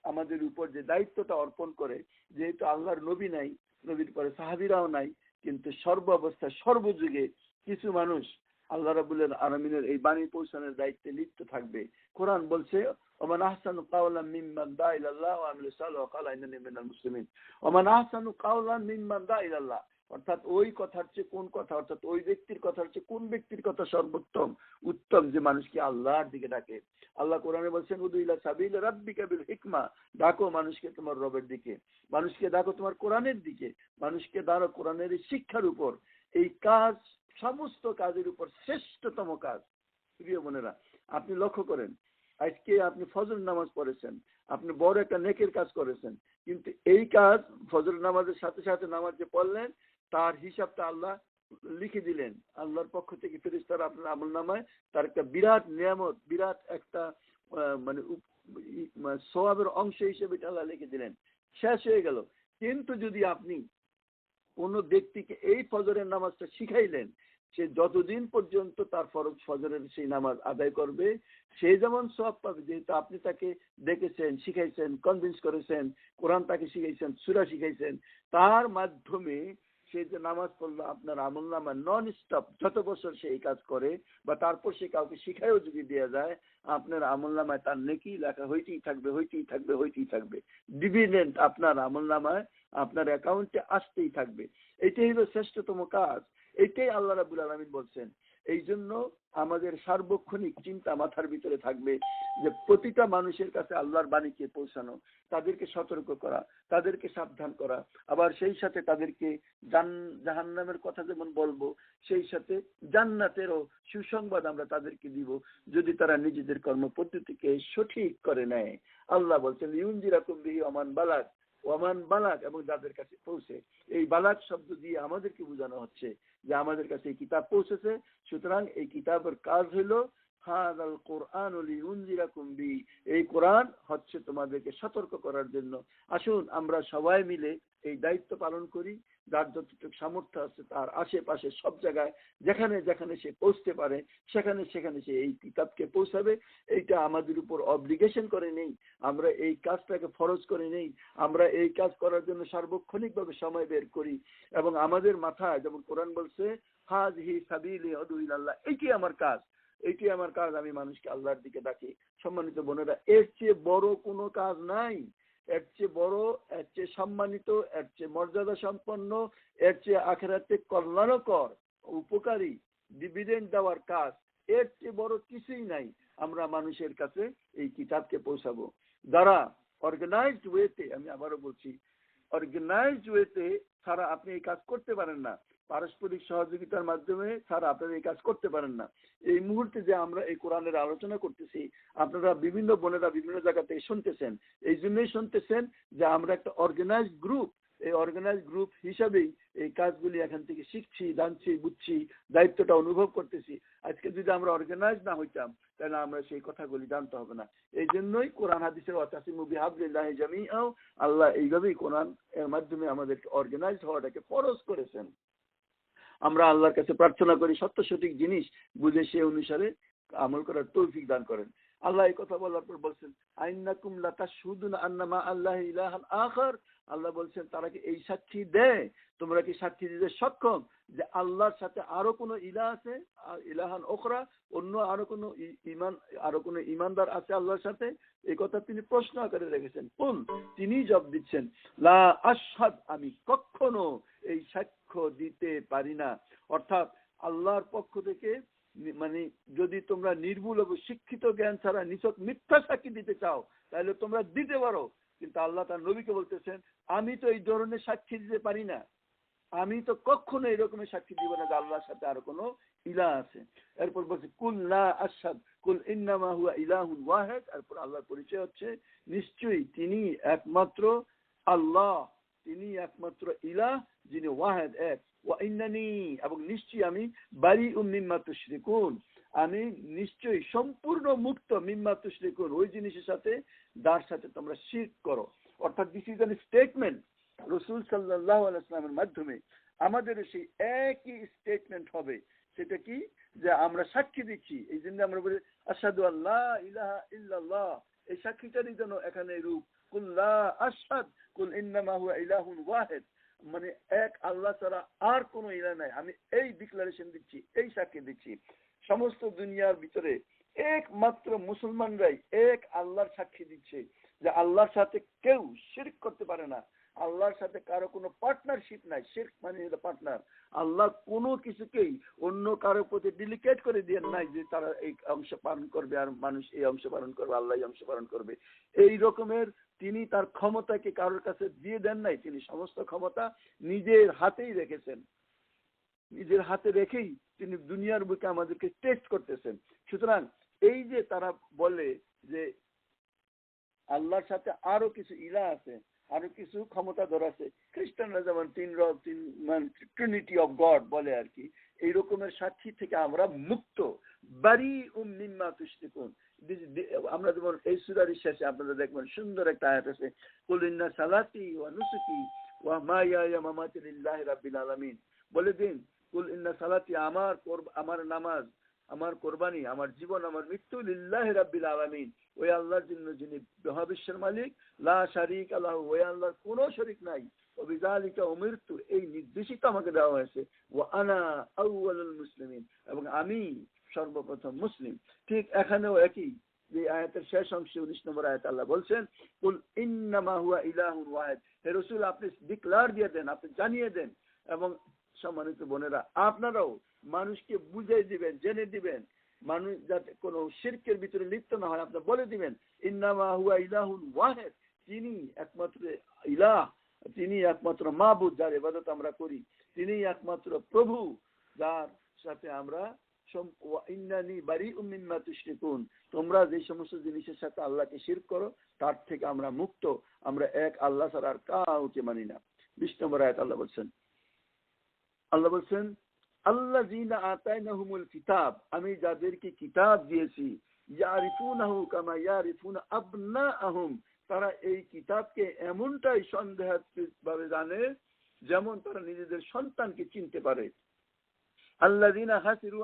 আমাদের উপর যে দায়িত্বটা অর্পণ করে, যেহেতু আল্লাহর নবী নাই, নবীর পরে সাহাবীরাও নাই, কিন্তু সর্ব অবস্থায় সর্বযুগে কিছু মানুষ আল্লাহ রাব্বুল আলামিনের এই বাণী পৌঁছানোর দায়িত্বে লিপ্ত থাকবে। কোরআন বলছে, ওমান আহসানু কাওলাম মিম্মান দা ইলাল্লাহ ওয়া আমিলা সালিহান ওয়া ক্বালা ইন্নানী মিনাল মুসলিমিন। ওমান আহসানু কাওলাম মিম্মান দা ইলাল্লাহ, অর্থাৎ ওই কথার চেয়ে কোন কথা, অর্থাৎ ওই ব্যক্তির কথার চেয়ে কোন ব্যক্তির কথা সর্বোত্তম, উত্তম, যে মানুষকে আল্লাহর দিকে ডাকে। আল্লাহ কোরআনে বলছেন, উদু ইলা সাবিল রাব্বিকা বিল হিকমা, ডাকো মানুষকে তোমার রবের দিকে, মানুষকে ডাকো তোমার কোরআনের দিকে, মানুষকে ডাকো কোরআনের শিক্ষার উপর। এই কাজ সমস্ত কাজের উপর শ্রেষ্ঠতম কাজ। প্রিয় বোনেরা, আপনি লক্ষ্য করেন, আজকে আপনি ফজর নামাজ পড়েছেন, আপনি বড় একটা নেকের কাজ করেছেন, কিন্তু এই কাজ ফজর নামাজের সাথে সাথে নামাজ যে পড়লেন তার হিসাবটা আল্লাহ লিখে দিলেন, আল্লাহর পক্ষ থেকে ফেরেশতারা আপনার আমল নামায় তার একটা বিরাট নিয়ামত, বিরাট একটা মানে সওয়াবের অংশ হিসেবে আল্লাহ লিখে দিলেন, শেষ হয়ে গেল। কিন্তু যদি আপনি কোনো ব্যক্তিকে এই ফজরের নামাজটা শিখাইলেন, সে যতদিন পর্যন্ত তার ফরজ ফজরের সেই নামাজ আদায় করবে সে যেমন সওয়াব পাবে, যেহেতু আপনি তাকে ডেকেছেন, শিখাইছেন, কনভিন্স করেছেন, কোরআন তাকে শিখাইছেন, সূরা শিখাইছেন, তার মাধ্যমে সে যে নামাজ পড়লো, আপনার আমল নামা নন স্টপ যত বছর সে এই কাজ করে, বা তারপর সে কাউকে শিখায়ও যদি দেওয়া যায়, আপনার আমল নামায় তার নেকি লেখা হইতেই থাকবে, হইতেই থাকবে, হইতেই থাকবে। ডিভিডেন্ড আপনার আমল নামায়, আপনার অ্যাকাউন্টে আসতেই থাকবে। এটাই হলো শ্রেষ্ঠতম কাজ, এটাই আল্লাহ রাব্বুল আলামিন বলছেন। এই জন্য আমাদের সার্বক্ষণিক চিন্তা মাথার ভিতরে থাকবে যে প্রতিটা মানুষের কাছে আল্লাহর বাণীকে পৌঁছানো, তাদেরকে সতর্ক করা, তাদেরকে সাবধান করা, আবার সেই সাথে তাদেরকে জাহান্নামের কথা যেমন বলবো, সেই সাথে জান্নাতেরও সুসংবাদ আমরা তাদেরকে দিব, যদি তারা নিজেদের কর্মপদ্ধতিকে সঠিক করে নেয়। আল্লাহ বলছেন, ইউনজিরাকুম বিহি ওমান বালাগ, ওমান বালাগ, এবং যাদের কাছে পৌঁছে। এই বালাগ শব্দ দিয়ে আমাদেরকে বোঝানো হচ্ছে যে আমাদের কাছে এই কিতাব পৌঁছেছে, সুতরাং এই কিতাবের কাজ হলো হাযাল কুরআনু লিউনজিরাকুম বিহি, এই কোরআন হচ্ছে তোমাদেরকে সতর্ক করার জন্য। আসুন আমরা সবাই মিলে এই দায়িত্ব পালন করি, যার যতটুকু সামর্থ্য আছে তার আশেপাশে সব জায়গায় যেখানে যেখানে সে পৌঁছতে পারে সেখানে সেখানে সে এই কিতাবকে পৌঁছাবে। এইটা আমাদের উপর অব্লিগেশন করে নেই, আমরা এই কাজটাকে ফরজ করে নেই, আমরা এই কাজ করার জন্য সার্বক্ষণিকভাবে সময় বের করি, এবং আমাদের মাথায় যেমন কোরআন বলছে হাযিহি সাবিলি আদু ইলাল্লাহ, এইটি আমার কাজ, এইটি আমার কাজ, আমি মানুষকে আল্লাহর দিকে ডাকি। সম্মানিত বোনেরা, এর চেয়ে বড় কোনো কাজ নাই, এর চেয়ে বড়, এর চেয়ে সম্মানিত, এর চেয়ে মর্যাদা সম্পন্ন, এর চেয়ে আখিরাতে কল্যাণকর, উপকারী, ডিভিডেন্ড দেওয়ার কাজ এর চেয়ে বড় কিছুই নাই। আমরা মানুষের কাছে এই কিতাবকে পৌঁছাবো। যারা অর্গানাইজড ওয়েতে, আমি আবারও বলছি, অর্গানাইজড ওয়েতে ছাড়া আপনি এই কাজ করতে পারেন না। পারস্পরিক সহযোগিতার মাধ্যমে ছাড়া আপনারা এই কাজ করতে পারেন না। এই মুহূর্তে যে আমরা এই কোরআনের আলোচনা করতেছি, আপনারা বিভিন্ন বোনেরা বিভিন্ন জায়গা থেকে শুনতেছেন, এই জন্যই শুনতেছেন যে আমরা একটা অর্গানাইজড গ্রুপ, এই অর্গানাইজ গ্রুপ হিসাবেই এই কাজগুলি এখান থেকে শিখছি, জানছি, বুঝছি, দায়িত্বটা অনুভব করতেছি। আজকে যদি আমরা অর্গানাইজ না হইতাম তাহলে আমরা সেই কথাগুলি জানতে হবে না। এই জন্যই কোরআন হাদিসের ওয়াতাসিমু বিহাবলিল্লাহি জামিআ, আল্লাহ এইভাবেই কোরআন এর মাধ্যমে আমাদেরকে অর্গানাইজ হওয়াটাকে ফরজ করেছেন। আমরা আল্লাহর কাছে প্রার্থনা করি সত্য সঠিক জিনিস বুঝে সে অনুসারে আমল করার তৌফিক দান করেন। আল্লাহ এই কথা বলার পর বলছেন, আইন্নাকুম লাতাশহুদুনা আন্না মা আল্লাহি ইলাহান আখার। আল্লাহ বলছেন, তারা কি এই সাক্ষী দেয়, তোমরা কি সাক্ষী দিতে সক্ষম যে আল্লাহর সাথে আরো কোনো ইলাহ আছে, ইলাহান ওখরা, অন্য আরো কোনো ঈমানদার আছে আল্লাহর সাথে? এই কথা তিনি প্রশ্ন আকারে রেখেছেন। কুল, তিনি জবাব দিচ্ছেন, লা আশহাদ, আমি কখনো এই সাক্ষ্য দিতে পারি না। অর্থাৎ আল্লাহর পক্ষ থেকে, মানে যদি তোমরা নির্ভুল এবং শিক্ষিত জ্ঞান ছাড়া নিছক মিথ্যা সাক্ষী দিতে চাও তাহলে তোমরা দিতে পারো, কিন্তু আল্লাহ তার নবীকে বলতেছেন, আমি তো এই ধরনের সাক্ষী দিতে পারি না, আমি তো কখনো এরকমের সাক্ষী দিব না যে আল্লাহর সাথে আর কোনো ইলাহ আছে। এরপর বলছে কুল লা আশহাদ কুল ইন্নামা হুয়া ইলাহুন ওয়াহিদ। এরপর আল্লাহর পরিচয় হচ্ছে নিশ্চয়ই তিনি একমাত্র আল্লাহ, তিনি একমাত্র ইলাহ, যিনি ওয়াহিদ, এক। ওয়া ইন্নানি, এবং নিশ্চয়ই আমি বারিউম মিম্মা তুশরিকুন, আমি নিশ্চয়ই সম্পূর্ণ মুক্ত, মিম্মা তুশরিকুন, ওই জিনিসের সাথে যার সাথে তোমরা শিরক করো। অর্থাৎ দিস ইজ এন স্টেটমেন্ট। রাসূল সাল্লাল্লাহু আলাইহি ওয়াসাল্লামের মাধ্যমে আমাদের সেই একই স্টেটমেন্ট হবে। সেটা কি? যে আমরা সাক্ষী দিচ্ছি, এই জন্য আমরা বলি আশহাদু আল্লা ইলাহা ইল্লাল্লাহ, এই সাক্ষীটারই যেন এখানে রূপ। কুল লা আশহাদ কুল ইন্নামা হুয়া ইলাহুন ওয়াহিদ, মানে এক আল্লাহ ছাড়া আর কোনো ইলাহ নাই। আমি এই ডিক্লারেশন দিচ্ছি, এই সাক্ষী দিচ্ছি। সমস্ত দুনিয়ার ভিতরে একমাত্র মুসলমানরাই এক আল্লাহর সাক্ষী দিচ্ছে যে আল্লাহর সাথে কেউ শিরক করতে পারে না, আল্লাহর সাথে কারো কোনো পার্টনারশিপ নাই। শিরক মানে হলো পার্টনার। আল্লাহ কোনো কিছুকেই অন্য কারো প্রতি ডেলিকেট করে দেন নাই যে তারা এই অংশ পালন করবে আর মানুষ এই অংশ পালন করবে, আল্লাহ এই অংশ পালন করবে। এই রকমের তিনি তার ক্ষমতাকে কারোর কাছে দিয়ে দেন নাই। তিনি সমস্ত ক্ষমতা নিজের হাতেই রেখেছেন, নিজের হাতে রেখেই তিনি দুনিয়ার বুকে আমাদেরকে টেস্ট করতেছেন। সুতরাং এই যে তারা বলে যে আল্লাহর সাথে আরো কিছু ইলাহ আছে, আরো কিছু ক্ষমতাধর আছে, খ্রিস্টানরা যেমন ট্রিনিটি অফ গড বলে আর কি, এই রকমের সাক্ষী থেকে আমরা মুক্ত। বারিউম মিম্মা তুশরিকুন। আমরা যেমন এই সূরার শেষে আপনারা দেখবেন সুন্দর একটা আয়াত আছে, কুল ইন্না সালাতি ওয়া নুসুকি ওয়া মাহইয়ায়া ওয়া মামাতি লিল্লাহি রাব্বিল আলামিন। বলে দিন, কুল ইন্না সালাতি, আমার নামাজ, আমার কোরবানি, আমার জীবন, আমার মৃত্যু, লিল্লাহি রাব্বিল আলামিন, ওই আল্লাহর জন্য যিনি মহাবিশ্বের মালিক, লা শারীকা লাহু, ওই আল্লাহর কোনো শরীক নাই, ওয়া বিযালিকা উমিরতু, এই নির্দেশিত আমাকে দেওয়া হয়েছে, ওয়া আনা আউয়ালুল মুসলিমিন, এবং আমি সর্বপ্রথম মুসলিম। ঠিক এখানেও একই, যে আয়াতের শেষ অংশে 19 নম্বর আয়াত আল্লাহ বলছেন, কুল ইন্নামা হুয়া ইলাহুন ওয়াহিদ। হে রাসূল, আপনি ডিক্লার দিয়ে দেন, আপনি জানিয়ে দেন, এবং সম্মানিত বোনেরা আপনারাও মানুষকে বুঝিয়ে দিবেন, জেনে দিবেন, মানুষ যাতে কোনো শিরকের ভিতরে লিপ্ত না হয়। আপনি বলে দিবেন ইন্নামা হুয়া ইলাহুন ওয়াহিদ, তিনি একমাত্র ইলাহ, তিনি একমাত্র মাবুদ, যার ইবাদত আমরা করি, তিনি একমাত্র প্রভু, যার সাথে আমরা ইন্নানি বারিউম মিম্মা তুশরিকুন, তোমরা যে সমস্ত জিনিসের সাথে আল্লাহকে শিরক করো তার থেকে আমরা মুক্ত, আমরা এক আল্লাহ ছাড়া আর কাউকে মানি না। 20 নম্বর আয়াত আল্লাহ বলছেন, আল্লাযীনা আতাইনাহুমুল কিতাব, আমি যাদেরকে কিতাব দিয়েছি, ইয়ারিফুনাহু কামা ইয়ারিফুনা আবনাআহুম, তারা এই কিতাবকে এমনটাই সন্দেহভাবে জানে যেমন তারা নিজেদের সন্তানকে চিনতে পারে। আল্লাযীনা খাসিরু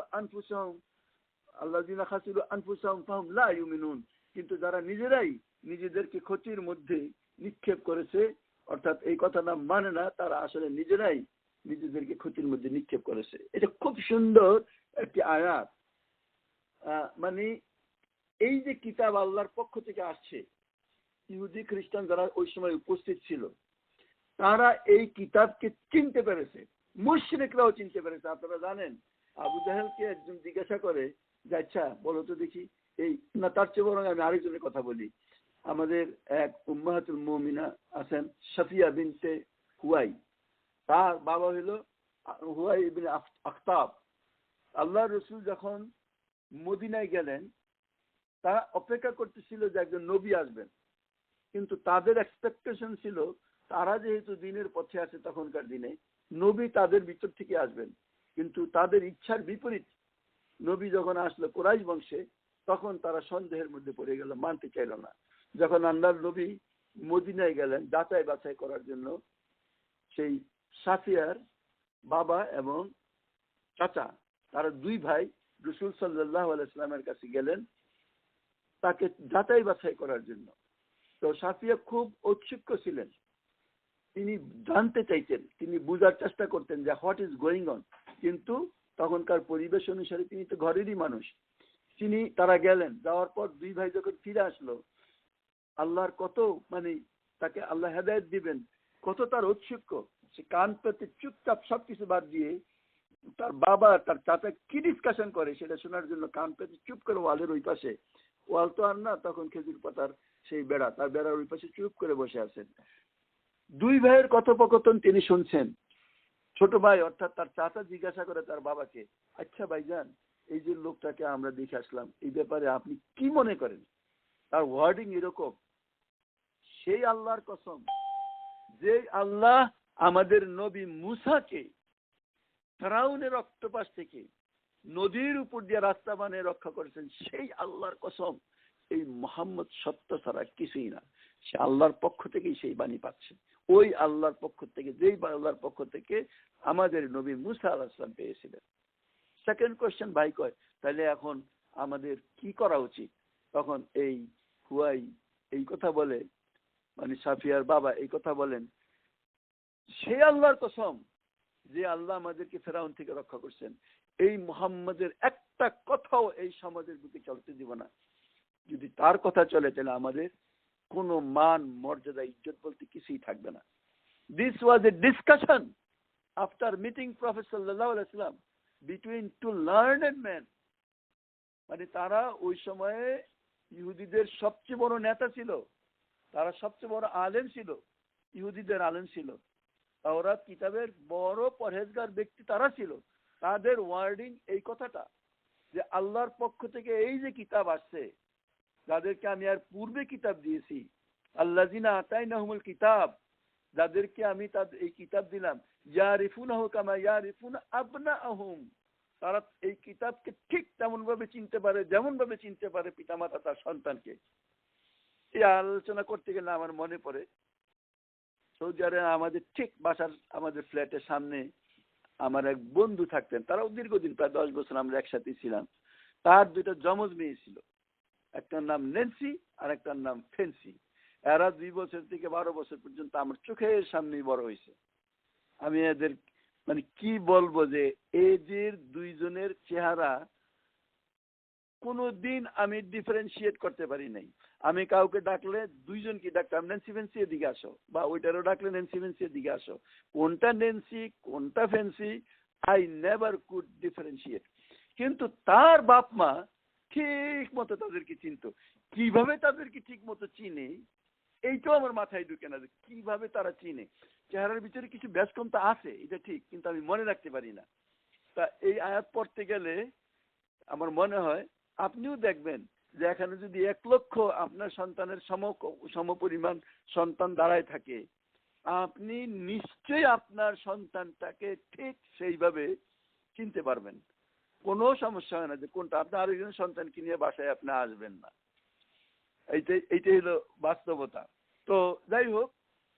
আনফুসাহুম ফাহুম লা ইউমিনুন, কিন্তু যারা নিজেরাই নিজেদেরকে ক্ষতির মধ্যে নিক্ষেপ করেছে, অর্থাৎ এই কথাটা মানে না, তারা আসলে নিজেরাই নিজেদেরকে ক্ষতির মধ্যে নিক্ষেপ করেছে। এটা খুব সুন্দর একটি আয়াত। মানে এই যে কিতাব আল্লাহর পক্ষ থেকে আসছে, ইহুদি খ্রিস্টান যারা ওই সময় উপস্থিত ছিল তারা এই কিতাবকে চিনতে পেরেছে, মুশরিকরাও চিনতে পেরেছে। আপনারা জানেন আবু জাহেলকে একজন জিজ্ঞাসা করে যে আচ্ছা বলো তো দেখি এই, না তার চেয়ে বরং আমি আরেকজনের কথা বলি। আমাদের এক উম্মাহাতুল মুমিনা আছেন সাফিয়া বিনতে হুয়াই, তার বাবা হলো হুয়াই ইবনে আখতাব। আল্লাহ রসুল যখন মদিনায় গেলেন তারা অপেক্ষা করতেছিল যে একজন নবী আসবেন, কিন্তু তাদের এক্সপেকটেশন ছিল তারা যেহেতু দিনের পথে আছে তখনকার দিনে নবী তাদের ভিতর থেকে আসবেন, কিন্তু তাদের ইচ্ছার বিপরীত নবী যখন আসলো কুরাইশ বংশে তখন তারা সন্দেহের মধ্যে পড়ে গেল, মানতে চাইল না। যখন আল্লাহর নবী মদিনায় গেলেন যাচাই বাছাই করার জন্য, সেই সাফিয়ার বাবা এবং চাচা তারা দুই ভাই রসুল সাল্লাল্লাহু আলাইহি ওয়াসাল্লামের কাছে গেলেন তাকে যাচাই বাছাই করার জন্য। তো সাফিয়া খুব ঔৎসুক্য ছিলেন, তিনি জানতে চাইতেন, তিনি বোঝার চেষ্টা করতেন যে হোয়াট ইজ গোয়িং অন, কিন্তু তখনকার পরিবেশ অনুসারে তিনি তো ঘরেরই মানুষ। তারা গেলেন, যাওয়ার পর দুই ভাই যখন ফিরে আসলো, আল্লাহর কত মানে তাকে আল্লাহ হেদায়েত দিবেন, কত তার ঔৎসুক্য, সে কান পেতে চুপচাপ সবকিছু বাদ দিয়ে তার বাবা তার চাচা কি ডিসকাশন করে সেটা শোনার জন্য কান পেতে চুপ করে ওয়ালের ওই পাশে, ওয়াল তো আর না তখন খেজুর পাতার সেই বেড়া, তার বেড়ার ওই পাশে চুপ করে বসে আছেন। দুই ভাইয়ের কথোপকথন তিনি শুনছেন। ছোট ভাই অর্থাৎ তার চাচা জিজ্ঞাসা করে তার বাবাকে, আচ্ছা ভাইজান এই যে লোকটাকে আমরা দেখে আসলাম এই ব্যাপারে আপনি কি মনে করেন? তার ওয়ার্ডিং এরকম, সেই আল্লাহর কসম যে আল্লাহ আমাদের নবী মুসাকে ফেরাউনের অক্টোপাস থেকে নদীর উপর দিয়ে রাস্তা বানিয়ে রক্ষা করেছেন, সেই আল্লাহর কসম এই মোহাম্মদ সত্য ছাড়া কিছুই না। সে আল্লাহর পক্ষ থেকেই সেই বাণী পাচ্ছে, ওই আল্লাহর পক্ষ থেকে, যেই আল্লাহর পক্ষ থেকে আমাদের নবী মুসা আলাইহিস সালাম পেয়েছিলেন। সেকেন্ড কোয়েশ্চেন ভাই কয় তাহলে এখন আমাদের কি করা উচিত? তখন এই হুয়াই এই কথা বলে, মানে সাফিয়ার বাবা এই কথা বলেন, সে আল্লাহর কসম যে আল্লাহ আমাদেরকে ফেরাউন থেকে রক্ষা করছেন, এই মুহাম্মাদের একটা কথাও এই সমাজের বুকে চলতে দিব না। যদি তার কথা চলে তাহলে আমাদের কোনো মান মর্যাদা ইজ্জত বলতে কিছুই থাকবে না। This was A discussion after meeting prophet সাল্লাল্লাহু আলাইহি ওয়াসাল্লাম বিটুইন টু লার্নেড ম্যান। মানে তারা ওই সময়ে ইহুদিদের সবচেয়ে বড় নেতা ছিল, তারা সবচেয়ে বড় আলেম ছিল, ইহুদিদের আলেম ছিল, তাওরাত কিতাবের বড় পরহেজগার ব্যক্তি তারা ছিল। তাদের ওয়ার্ডিং এই কথাটা যে আল্লাহর পক্ষ থেকে এই যে কিতাব আসছে, যাদেরকে আমি আর পূর্বে কিতাব দিয়েছি, আল্লাযিনা আতাইনাহুমুল কিতাব, যাদেরকে আমি তাদের এই কিতাব দিলাম, ইয়ারিফুনাহু কামা ইয়ারিফুনা আবনাআহুম, তারা এই কিতাবকে ঠিক তেমন ভাবে চিনতে পারে যেমন ভাবে চিনতে পারে পিতামাতা তার সন্তানকে। এই আলোচনা করতে গেলে আমার মনে পড়ে সৌদি আরবে আমাদের ঠিক বাসার আমাদের ফ্ল্যাটের সামনে আমার এক বন্ধু থাকতেন, তারাও দীর্ঘদিন প্রায় 10 বছর আমরা একসাথে ছিলাম। তার দুটো যমজ মেয়ে ছিল, একটার নাম নেন্সি আর একটার নাম ফেন্সি। এরা 2 বছর থেকে 12 বছর পর্যন্ত আমার চোখের সামনেই বড় হয়েছে। আমি এদের মানে কি বলবো যে এদের দুইজনের চেহারা কোনোদিন আমি ডিফারেন্সিয়েট করতে পারি নাই। আমি কাউকে ডাকলে দুইজনকে ডাকতাম, নেন্সি ফেন্সি এদিকে আসো, বা ওইটারও ডাকলে নেন্সি ফেন্সি এদিকে আসো, কোনটা নেন্সি কোনটা fancy I never could differentiate. কিন্তু তার বাপ মা ঠিক মতো তাদেরকে চিনতো। কিভাবে তাদেরকে ঠিক মতো চিনে এইটাও আমার মাথায় ঢুকে না, যে কিভাবে তারা চিনে। চেহারার ভিতরে কিছু ব্যস্ততা আছে এটা ঠিক, কিন্তু আমি মনে রাখতে পারি না। তা এই আয়াত পড়তে গেলে আমার মনে হয় আপনিও দেখবেন যে এখানে যদি 1 লক্ষ আপনার সন্তানের সমপরিমাণ সন্তান দাঁড়ায় থাকে, আপনি নিশ্চয়ই আপনার সন্তানটাকে ঠিক সেইভাবে চিনতে পারবেন। কোনো সমস্যা হয় না যে কোনটা আপনার আরেকজন সন্তানকে নিয়ে বাসায় আপনি আসবেন না। এইটাই হলো বাস্তবতা। তো যাই হোক,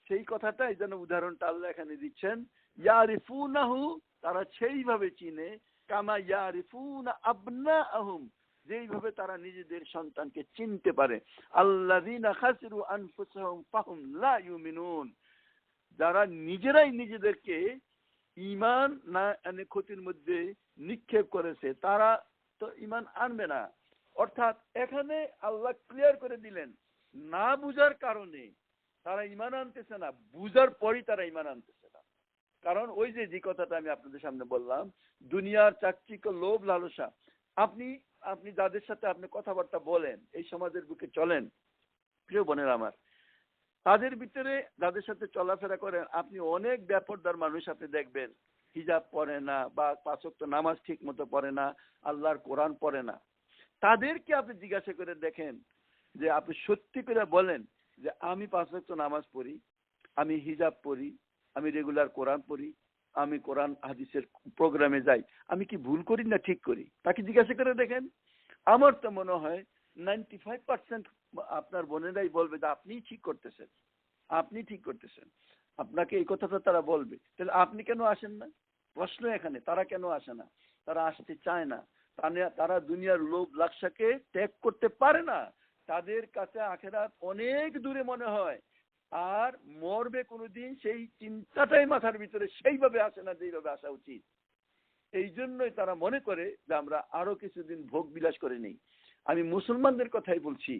সেই কথাটাই যেন উদাহরণটা আল্লাহ এখানে দিচ্ছেন, ইয়ারিফুনাহু, তারা সেইভাবে চিনে, কামা ইয়ারিফুনা আবনাআহুম, যেইভাবে তারা নিজেদের সন্তানকে চিনতে পারে। আল্লাযীনা খাসিরু আনফুসাহুম ফাহুম লা ইউমিনুন, যারা নিজেরাই নিজেদেরকে ঈমান না এনে ক্ষতির মধ্যে নিক্ষেপ করেছে, তো ঈমান আনবে না। অর্থাৎ এখানে আল্লাহ ক্লিয়ার করে দিলেন, না বুঝার কারণে তারা ঈমান আনতেছে না, বুঝার পরই তারা ঈমান আনতেছে না। কারণ ওই যে কথাটা আমি আপনাদের সামনে বললাম, দুনিয়ার চাকচিক্য, লোভ, লালসা। আপনি আপনি যাদের সাথে আপনি কথাবার্তা বলেন, এই সমাজের বুকে চলেন, প্রিয় বোনেরা আমার, তাদের ভিতরে যাদের সাথে চলাফেরা করেন, আপনি অনেক বেপরদার মানুষ আপনি দেখবেন, হিজাব পরে না বা 5 ওয়াক্ত নামাজ ঠিক মতো পড়ে না, আল্লাহর কোরআন পড়ে না। তাদেরকে আপনি জিজ্ঞাসা করে দেখেন যে আপনি সত্যি করে বলেন যে আমি 5 ওয়াক্ত নামাজ পড়ি, আমি হিজাব পড়ি, আমি রেগুলার কোরআন পড়ি, আমি কোরআন হাদিসের প্রোগ্রামে যাই, আমি কি ভুল করি না ঠিক করি? তাকে জিজ্ঞাসা করে দেখেন। আমার তো মনে হয় 95% আপনার বোনেরাই বলবে যে আপনিই ঠিক করতেছেন, আপনি ঠিক করতেছেন। আপনাকে এই কথাটা তারা বলবে। তাহলে আপনি কেন আসেন না? প্রশ্ন এখানে, তারা কেন আসে না? তারা আসতে চায় না। তারা দুনিয়ার লোভ লালসাকে ত্যাগ করতে পারে না। তাদের কাছে আখিরাত অনেক দূরে মনে হয়। আর মরবে কোনোদিন সেই চিন্তাটাই মাথার ভিতরে সেইভাবে আসে না যেইভাবে আসা উচিত। এই জন্যই তারা মনে করে যে আমরা আরো কিছুদিন ভোগ বিলাস করে নেই। আমি মুসলমানদের কথাই বলছি,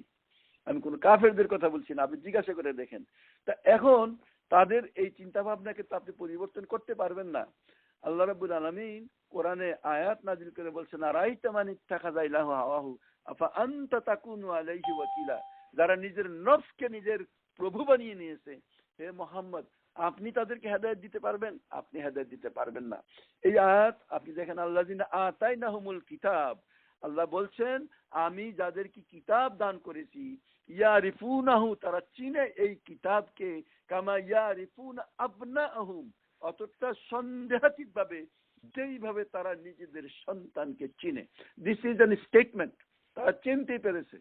আমি কোন কাফেরদের কথা বলছি না। আপনি জিজ্ঞাসা করে দেখেন। তা এখন তাদের এই চিন্তা ভাবনাকে তো আপনি পরিবর্তন করতে পারবেন না। আল্লাহ রাব্বুল আলামিন কোরআনে আয়াত নাজিল করে বলছেন, আরাইতা মান ইত্তাখাযা ইলাহু হাওয়াহু আফা আনতা তাকুনু আলাইহি ওয়াকিলা। যারা নিজের নফসকে নিজের প্রভু বানিয়ে নিয়েছে, হে মুহাম্মদ আপনি তাদেরকে হেদায়েত দিতে পারবেন? আপনি হেদায়েত দিতে পারবেন না। এই আয়াত আপনি দেখেন, আল্লাযিনা আতাইনাহুমুল কিতাব, আল্লাহ বলছেন আমি যাদেরকে কিতাব দান করেছি, ইয়ারিফুনাহু, তারা চিনে এই কিতাবকে, কামা ইয়ারিফুনা আবনাহুম, অতটা সন্দেহাতীত ভাবে যেইভাবে তারা নিজেদের সন্তানকে চিনে। This is an statement. তারা চিনতে পেরেছে।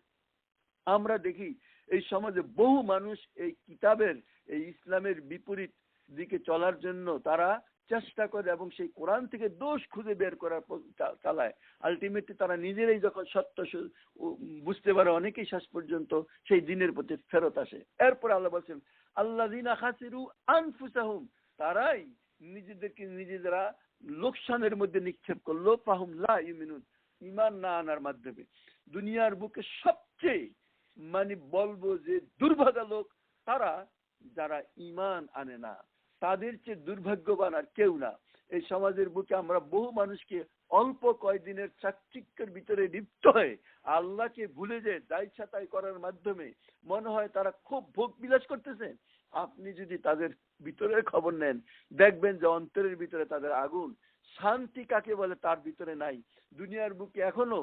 আমরা দেখি এই সমাজে বহু মানুষ এই কিতাবের, এই ইসলামের বিপরীত দিকে চলার জন্য তারা চেষ্টা করে এবং সেই কোরআন থেকে দোষ খুঁজে বের করার চালায়। আলটিমেটলি তারা নিজেরাই যখন সত্য বুঝতে পারে, অনেকেই শেষ পর্যন্ত সেই দিনের প্রতি ফেরত আসে। এরপর আল্লাহ বলছেন, আল্লাযিনা খাসিরু আনফুসাহুম, তারাই নিজেদেরকে নিজেরা লোকসানের মধ্যে নিক্ষেপ করলো, ফাহুম লা ইউমিনুন, ঈমান না আনার মাধ্যমে। দুনিয়ার বুকে সবচেয়ে বলবো যে দুর্ভাগা লোক তারা যারা ঈমান আনে না। তাদের চেয়ে দুর্ভাগ্যবান আর কেউ না। এই সমাজের বুকে আমরা বহু মানুষকে অল্প কয়েকদিনের চাকচিক্যের ভিতরে লিপ্ত হয়ে আল্লাহকে ভুলে যে যা ইচ্ছা তাই করার মাধ্যমে মনে হয় তারা খুব ভোগ বিলাস করতেছে। আপনি যদি তাদের ভিতরের খবর নেন, দেখবেন যে অন্তরের ভিতরে তাদের আগুন। শান্তি কাকে বলে তার ভিতরে নাই। দুনিয়ার বুকে এখনো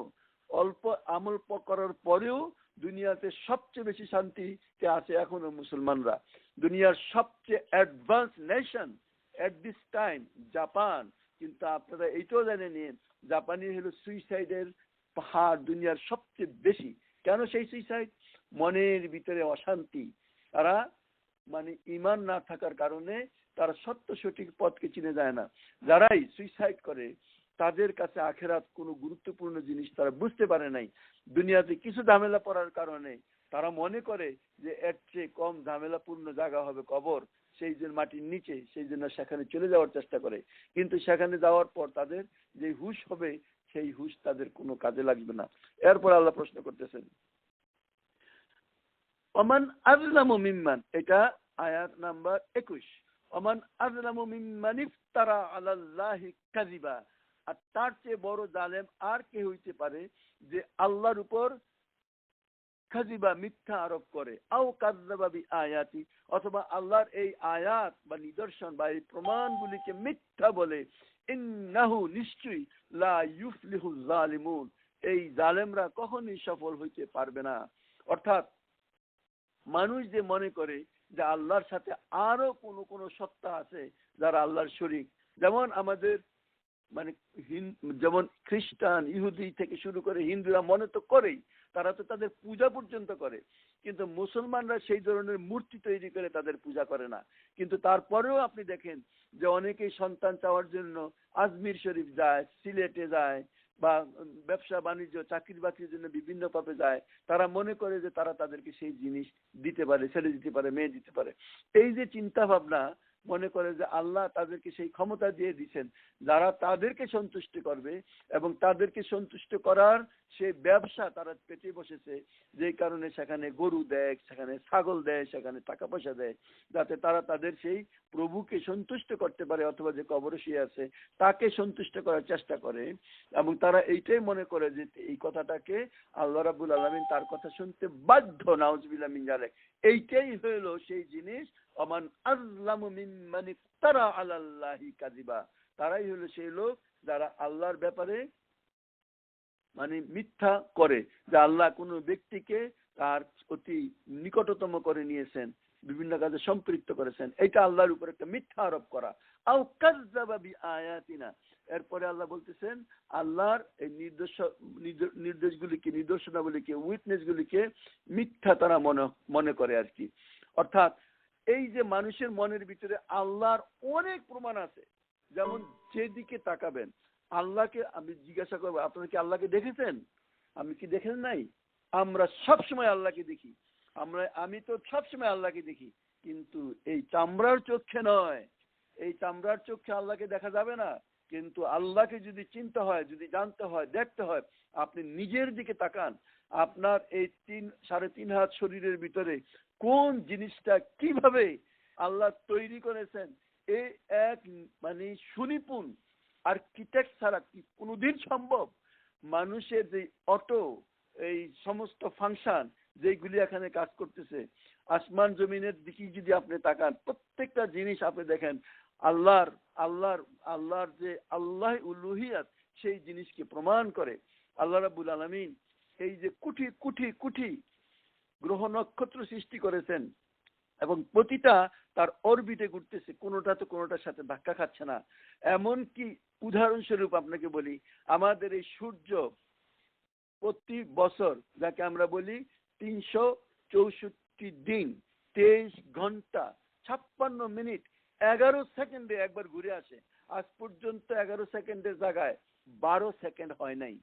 অল্প আমল করার পরেও দুনিয়াতে সবচেয়ে বেশি শান্তিতে আছে এখনো মুসলমানরা। দুনিয়ার সবচেয়ে advance nation at this time Japan. কিন্তু আপনারা এইটাও জানেন, জাপানি হলো সুইসাইডের পাহাড় দুনিয়ার সবচেয়ে বেশি। কেন সেই সুইসাইড? মনের ভিতরে অশান্তি। তারা ঈমান না থাকার কারণে তারা সত্য সঠিক পথকে চিনে যায় না। যারাই সুইসাইড করে তাদের কাছে আখিরাত কোনো গুরুত্বপূর্ণ জিনিস তারা বুঝতে পারে নাই। দুনিয়াতে কিছু ঝামেলা পড়ার কারণে তারা মনে করে যে এর চেয়ে কম ঝামেলাপূর্ণ জায়গা হবে কবর, সেই জন্য মাটির নিচে, সেই জন্য সেখানে চলে যাওয়ার চেষ্টা করে। কিন্তু সেখানে যাওয়ার পর তাদের যে হুশ হবে সেই হুশ তাদের কোনো কাজে লাগবে না। এরপর আল্লাহ প্রশ্ন করতেছেন, ওমান আযলামু মিম্মান, এটা আয়াত নাম্বার 21, ওমান আযলামু মিম্মান ইফতারা আলাল্লাহি কাযিবা, আর তার চেয়ে বড় জালেম আর কে হইতে পারে যে আল্লাহর উপর কাযিবা মিথ্যা আরোপ করে, আও কাযযাবা বিআয়াতি, অথবা আল্লাহর এই আয়াত বা নিদর্শন বা এই প্রমাণগুলিকে মিথ্যা বলে। ইন্নাহু, নিশ্চয়ই, লা ইউফলিহু যালিমুন, এই জালেমরা কখনোই সফল হইতে পারবে না। অর্থাৎ মানুষ যে মনে করে যে আল্লাহর সাথে আরো কোন কোন সত্তা আছে যারা আল্লাহর শরীক, যেমন আমাদের যেমন খ্রিস্টান, ইহুদি থেকে শুরু করে হিন্দুরা মনে তো করেই, তারা তো তাদের পূজা পর্যন্ত করে। কিন্তু মুসলমানরা সেই ধরনের মূর্তি তৈরি করে তাদের পূজা করে না। কিন্তু তারপরেও আপনি দেখেন যে অনেকেই সন্তান চাওয়ার জন্য আজমির শরীফ যায়, সিলেটে যায়, বা ব্যবসা বাণিজ্য চাকরি বাকরির জন্য বিভিন্ন ভাবে যায়। তারা মনে করে যে তারা তাদেরকে সেই জিনিস দিতে পারে, ছেলে দিতে পারে, মেয়ে দিতে পারে। এই যে চিন্তা ভাবনা, মনে করে যে আল্লাহ তাদেরকে সেই ক্ষমতা দিয়ে দিয়েছেন যারা তাদেরকে সন্তুষ্ট করবে, এবং তাদেরকে সন্তুষ্ট করার সেই ব্যবসা তারা পেতে বসেছে, যে কারণে সেখানে গরু দেয়, সেখানে ছাগল দেয়, সেখানে টাকা পয়সা দেয়, যাতে তারা তাদের সেই প্রভুকে সন্তুষ্ট করতে পারে, অথবা যে কবরে শুয়ে আছে তাকে সন্তুষ্ট করার চেষ্টা করে। এবং তারা এইটাই মনে করে যে এই কথাটাকে আল্লাহ রাব্বুল আলামিন তার কথা শুনতে বাধ্য, নাউজুবিল্লাহ মিন যালিক। এইটাই হলো সেই জিনিস, ওমান আযলামু মিম্মান ইফতারা আলাল্লাহি কাযিবা। তারাই হলো সেই লোক যারা আল্লাহর ব্যাপারে মানে মিথ্যা করে, যে আল্লাহ কোনো ব্যক্তিকে তার অতি নিকটতম করে নিয়েছেন, বিভিন্ন কাজে সম্পৃক্ত করেছেন, এটা আল্লাহর উপর একটা মিথ্যা আরোপ করা। আও কাযযাবা বিআয়াতিনা, এরপরে আল্লাহ বলতেছেন আল্লাহর এই নির্দেশগুলিকে, নিদর্শনাবলীকে, উইটনেসগুলিকে মিথ্যা তারা মনে করে আর কি। অর্থাৎ এই যে মানুষের মনের ভিতরে আল্লাহর অনেক প্রমাণ আছে, যেমন যেদিকে তাকাবেন আল্লাহকে, আমি জিজ্ঞাসা করবো আপনারা কি আল্লাহকে দেখেছেন? আমি কি দেখেন নাই? আমরা সব সময় আল্লাহকে দেখি, আমি তো সব সময় আল্লাহকে দেখি, কিন্তু এই চামড়ার চোখে নয়। এই চামড়ার চোখে আল্লাহকে দেখা যাবে না, কিন্তু আল্লাহকে যদি চিনতে হয়, যদি জানতে হয়, দেখতে হয়, আপনি নিজের দিকে তাকান। আপনার এই 3.5 হাত শরীরের ভিতরে কোন জিনিসটা কিভাবে আল্লাহ তৈরি করেছেন, এই এক মানে সুনিপুণ আর্কিটেক্ট ছাড়া কি কোনোদিন সম্ভব? মানুষের যে অটো, এই সমস্ত ফাংশন যেগুলি এখানে কাজ করতেছে, আসমান জমিনের দিকে যদি আপনি তাকান, প্রত্যেকটা জিনিস আপনি দেখেন আল্লাহর যে আল্লাহ উলুহিয়াত, সেই জিনিসকে প্রমাণ করে। আল্লাহ রাব্বুল আলামিন এই যে কোটি কোটি কোটি গ্রহ নক্ষত্র সৃষ্টি করেছেন, এবং প্রতিটা তার অরবিটে ঘুরতেছে, কোনোটা তো কোনোটার সাথে ধাক্কা খাচ্ছে না। এমনকি উদাহরণস্বরূপ আপনাকে বলি, আমাদের এই সূর্য প্রতি বছর, যাকে আমরা বলি 364 দিন, 23 ঘন্টা 56 মিনিট 11 সেকেন্ডে একবার ঘুরে আসে। আজ পর্যন্ত 11 সেকেন্ডের জায়গায় 12 সেকেন্ড হয় নাই।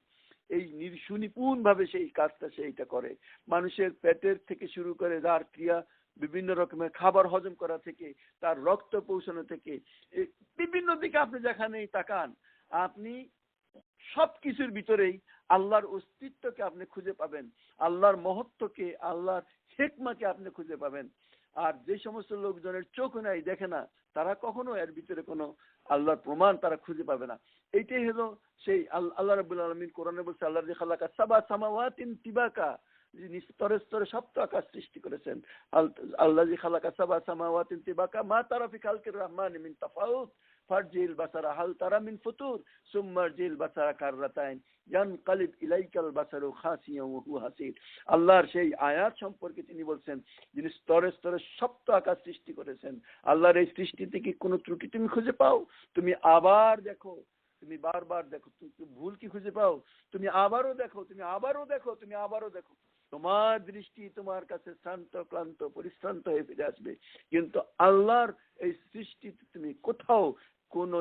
এই সুনিপুণ ভাবে সেই কাজটা সেইটা করে। মানুষের পেটের থেকে শুরু করে তার ক্রিয়া, বিভিন্ন রকমের খাবার হজম করা থেকে, তার রক্ত পৌঁছানো থেকে, বিভিন্ন দিকে আপনি যেখানেই তাকান, আপনি সবকিছুর ভিতরেই আল্লাহর অস্তিত্বকে আপনি খুঁজে পাবেন, আল্লাহর মহত্বকে, আল্লাহর হিকমাকে আপনি খুঁজে পাবেন। আর যে সমস্ত লোকজনের চোখ নাই, দেখে না, তারা কখনো এর ভিতরে কোনো আল্লাহর প্রমাণ তারা খুঁজে পাবে না। এইটাই হলো সেই আল্লাহ রাব্বুল আলামিন কোরআনে বলছে, আল্লাহ যে খালাকা সাবা সামাওয়াতিন তিবাকা, যিনি স্তরে স্তরে সপ্ত আকাশ সৃষ্টি করেছেন। আল্লাহ যে খালাকা সাবা সামাওয়াতিন তিবাকা মা তারা ফি খালকির রহমানি মিন তাফাউত ফারজিল বাসারা হাল তারা মিন ফুতুর সুম্মারজিল বাসারা কাররাতাইন ইয়ানকালিব ইলাইকাল বাসারু খাসিয়ান ওয়া হুয়া হাসির। আল্লাহর সেই আয়াত সম্পর্কে তিনি বলছেন, যিনি স্তরে স্তরে সপ্ত আকাশ সৃষ্টি করেছেন। আল্লাহর এই সৃষ্টিতে কি কোনো ত্রুটি তুমি খুঁজে পাও? তুমি আবার দেখো, তুমি বারবার দেখো, তুমি ভুল কি খুঁজে পাও? তুমি আবারও দেখো, তুমি আবারও দেখো, তুমি আবারও দেখো, তোমার দৃষ্টি তোমার কাছে শ্রান্ত ক্লান্ত পরিশ্রান্ত হয়ে ফিরে আসবে। কিন্তু আল্লাহর এই সৃষ্টিতে তুমি কোথাও কোনো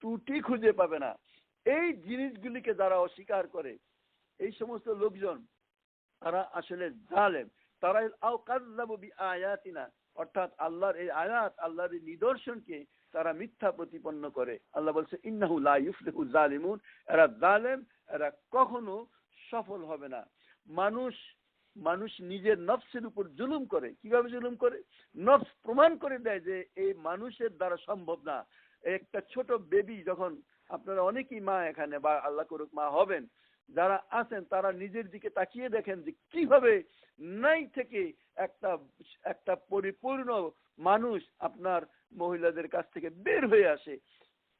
ত্রুটি খুঁজে পাবে না। এই জিনিসগুলিকে যারা অস্বীকার করে, এই সমস্ত লোকজন, তারা আসলে জালেম। তারা আও বিআয়াতিনা, অর্থাৎ আল্লাহর এই আয়াত, আল্লাহর এই নিদর্শনকে তারা মিথ্যা প্রতিপন্ন করে। আল্লাহ বলছে ইন্নাহু লা ইফলিহু জালিমুন, এরা জালেম, এরা কখনো সফল হবে না। মানুষ নিজের নফসের উপর জুলুম করে। কিভাবে জুলুম করে? নফস প্রমাণ করে দেয় যে এই মানুষের দ্বারা সম্ভব না। একটা ছোট বেবি যখন, আপনারা অনেকেই মা এখানে, বা আল্লাহ করুক মা হবেন, যারা আছেন তারা নিজের দিকে তাকিয়ে দেখেন যে কিভাবে নাই থেকে একটা পরিপূর্ণ মানুষ আপনার মহিলাদের কাছ থেকে বের হয়ে আসে।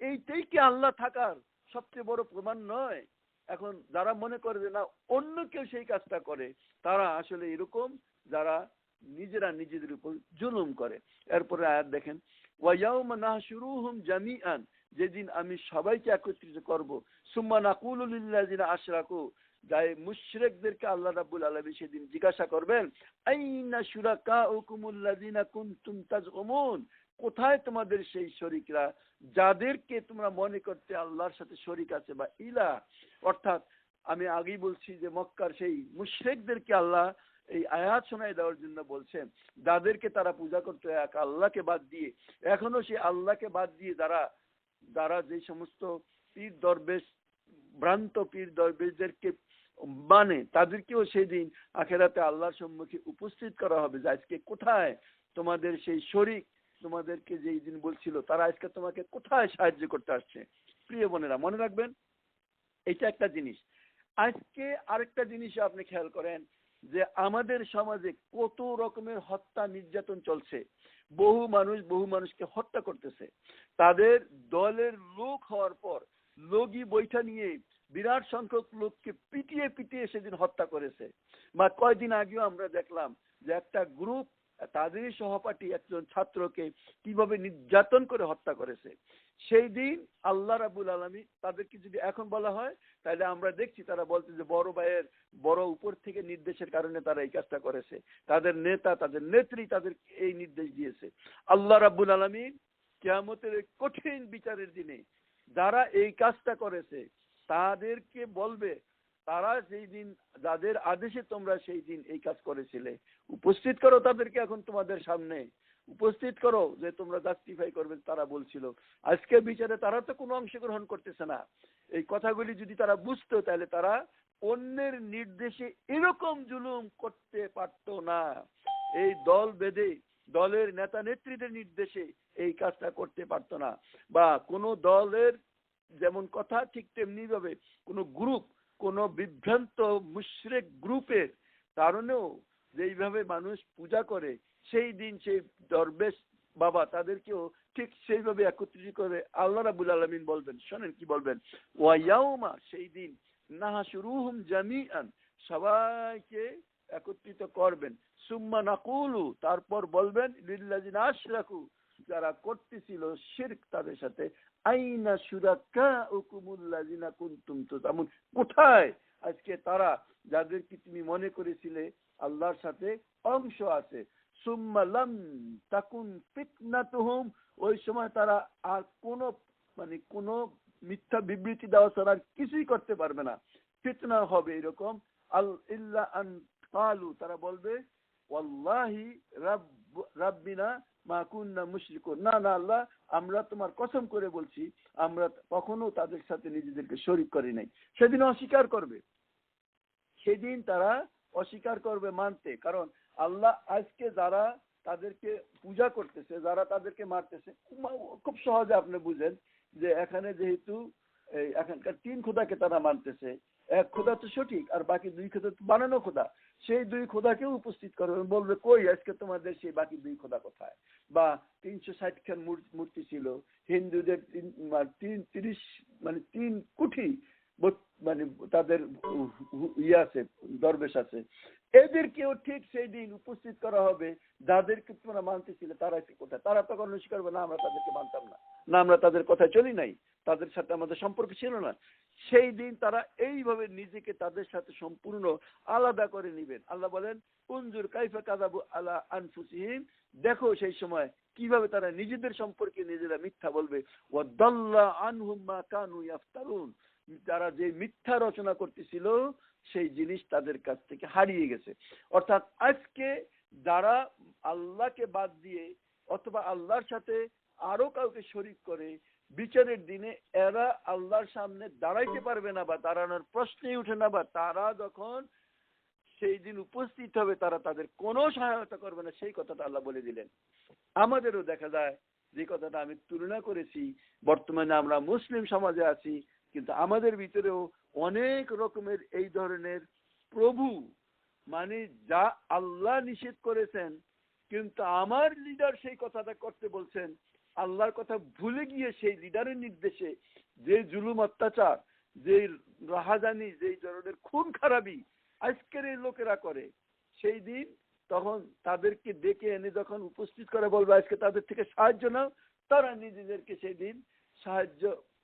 এইটাই কি আল্লাহ থাকার সবচেয়ে বড় প্রমাণ নয়? এখন যারা মনে করে যে না অন্য কেউ সেই কাজটা করে, তারা আসলে এরকম যারা নিজেরা নিজেদের উপর জুলুম করে। এরপরে আয়াত দেখেন, ওয়ায়াউমা নাহশুরুহুম জামিআন, যেদিন আমি সবাইকে একত্রিত করব, সুম্মা নাকুলু লিল্লাযিনা আশরাকু, যাই মুশরিকদেরকে আল্লাহ রাব্বুল আলামিন সেদিন জিজ্ঞাসা করবেন, আইনা শুরাকাউকুমুল্লাযিনা কুনতুম তাজউমুন, কোথায় তোমাদের সেই শরীকরা যাদেরকে তোমরা মনে করতে আল্লাহর সাথে শরীক আছে বা ইলা। অর্থাৎ আমি আগেই বলছি যে মক্কার সেই মুশরিকদেরকে আল্লাহ এই আয়াত শোনায় দেওয়ার জন্য বলছেন, যাদেরকে তারা পূজা করতো এক আল্লাহকে বাদ দিয়ে, এখনো সেই আল্লাহকে বাদ দিয়ে যারা যে সমস্ত পীর দরবেশ, ভ্রান্ত পীর দরবেশদেরকে মানে, তাদেরকেও সেদিন আখেরাতে আল্লাহর সম্মুখে উপস্থিত করা হবে যে আজকে কোথায় তোমাদের সেই শরীক, তোমাদেরকে যেই দিন বলছিল তারা আজকে তোমাকে কোথায় সাহায্য করতে আসছে। প্রিয় বোনেরা, মনে রাখবেন এটা একটা জিনিস। আজকে আরেকটা জিনিস আপনি খেয়াল করেন যে আমাদের সমাজে কত রকমের হত্যা নির্যাতন চলছে। বহু মানুষকে হত্যা করতেছে। তাদের দলের লোক হওয়ার পর লগি বৈঠা নিয়ে বিরাট সংখ্যক লোককে পিটিয়ে পিটিয়ে সেদিন হত্যা করেছে। বা কয়েকদিন আগেও আমরা দেখলাম যে একটা গ্রুপ তাদেরই সহপাঠী একজন ছাত্রকে কিভাবে নির্যাতন করে হত্যা করেছে। সেই দিন আল্লাহ রাব্বুল আলামিন তাদেরকে যদি এখন বলা হয়, তাহলে আমরা দেখছি তারা বলছে যে বড় ভাইয়ের বড় উপর থেকে নির্দেশের কারণে তারা এই কাজটা করেছে, তাদের নেতা তাদের নেত্রী তাদের এই নির্দেশ দিয়েছে। আল্লাহ রাব্বুল আলামিন কিয়ামতের কঠিন বিচারের দিনে যারা এই কাজটা করেছে তাদেরকে বলবে, তারা সেই দিন যাদের আদেশে তোমরা সেই দিন এই কাজ করেছিলে, উপস্থিত করো তাদেরকে, এখন তোমাদের সামনে উপস্থিত করো যে তোমরা জাস্টিফাই করবে। তারা বলছিল আজকে বিচারে তারা তো কোনো অংশগ্রহণ করতেছে না। এই কথাগুলি যদি তারা বুঝতো তাহলে তারা অন্যের নির্দেশে এরকম জুলুম করতে পারতো না। এই দল বেঁধে দলের নেতা নেত্রীদের নির্দেশে এই কাজটা করতে পারতো না। বা কোনো দলের যেমন কথা ঠিক তেমনি ভাবে কোনো গ্রুপ, কোনো বিভ্রান্ত মুশরিক গ্রুপের কারণেও যেইভাবে মানুষ পূজা করে, সেই দিন সেই দরবেশ বাবা তাদেরকেও ঠিক সেইভাবে একত্রিত করে আল্লাহ রাব্বুল আলামিন বলবেন। শোনেন কি বলবেন, ওয়া ইয়াউমা, সেই দিন নাহশুরুহুম জামিআন, সবাইকে একত্রিত করবেন। সুম্মা নাকুলু, তারপর বলবেন লিল্লাযিনা আশরাকু, যারা করতেছিল শিরক তাদের সাথে, আইনা শুরাকাউকুমুল্লাযিনা কুনতুম তুযামুন, কোথায় আজকে তারা যাদেরকে তুমি মনে করেছিলে আল্লাহর সাথে অংশ আছে। সুম্মা লাম তাকুন ফিতনাতুহুম, ওই সময় তারা আর কোনো মিথ্যা বিবৃতি দেওয়া ছাড়া আর কিছুই করতে পারবে না। ফিতনা হবে এরকম, আল ইল্লা আন ক্বালু, তারা বলবে ওয়াল্লাহি রাব্বিনা মা কুন্না মুশরিকুন, না না আল্লাহ, আমরা তোমার কসম করে বলছি আমরা কখনো তাদের সাথে নিজেদেরকে শরীক করি নাই। সেদিন অস্বীকার করবে, সেদিন তারা অস্বীকার করবে মানতে। কারণ আল্লাহ আজকে যারা তাদেরকে পূজা করতেছে, যারা তাদেরকে মারতেছে, খুব সহজে আপনি বুঝেন যে এখানে যেহেতু এখানকার 3 খোদাকে তারা মানতেছে, এক খোদা তো সঠিক আর বাকি 2 খোদা তো বানানো খোদা, সেই 2 খোদাকেও উপস্থিত করবে, বলবে কই আজকে তোমাদের সেই বাকি 2 খোদা কোথায়। বা 360 খান মূর্তি ছিল হিন্দুদের, 3 কোটি মানে তাদের আছে, দরবেশ আছে, এদেরকেও ঠিক সেই দিন উপস্থিত করা হবে। যাদেরকে তোমরা মানতেছিলে তারা কোথায়? তারা তখন স্বীকার করবে, না আমরা তাদেরকে মানতাম না, না আমরা তাদের কথায় চলি নাই, তাদের সাথে আমাদের সম্পর্ক ছিল না। সেই দিন তারা এইভাবে নিজেকে তাদের সাথে সম্পূর্ণ আলাদা করে নিবেন। আল্লাহ বলেন উনজুর কাইফা কাযাবু আলা আনফুসিহিম, দেখো সেই সময় কিভাবে তারা নিজেদের সম্পর্কে নিজেরা মিথ্যা বলবে। ওয়াদাল্লা আনহুম মা কানু ইয়াফতারুন, তারা যে মিথ্যা রচনা করতেছিল সেই জিনিস তাদের কাছ থেকে হারিয়ে গেছে। অর্থাৎ আজকে যারা আল্লাহকে বাদ দিয়ে অথবা আল্লাহর সাথে আরো কাউকে শরীক করে, বিচারের দিনে এরা আল্লাহর সামনে দাঁড়াইতে পারবে না বা দাঁড়ানোর প্রশ্নই উঠে না। বা তারা যখন সেই দিন উপস্থিত হবে তারা তাদের কোনো সহায়তা করবে না, সেই কথাটা আল্লাহ বলে দিলেন। আমাদেরও দেখা যায় যে কথাটা আমি তুলনা করেছি, বর্তমানে আমরা মুসলিম সমাজে আছি, কিন্তু আমাদের ভিতরেও অনেক রকমের এই ধরনের প্রভু, মানে যা আল্লাহ নিষেধ করেছেন কিন্তু আমার লিডার সেই কথাটা করতে বলছেন, আল্লাহর কথা ভুলে গিয়ে সেই লিডারের নির্দেশে যে জুলুম অত্যাচার, যে রাহাজানি, যে ধরনের খুন খারাপি আজকের এই লোকেরা করে, সেই দিন তখন তাদেরকে ডেকে এনে যখন উপস্থিত করে বলবে আজকে তাদের থেকে সাহায্য নাও, তারা নিজেদেরকে সেই দিন সাহায্য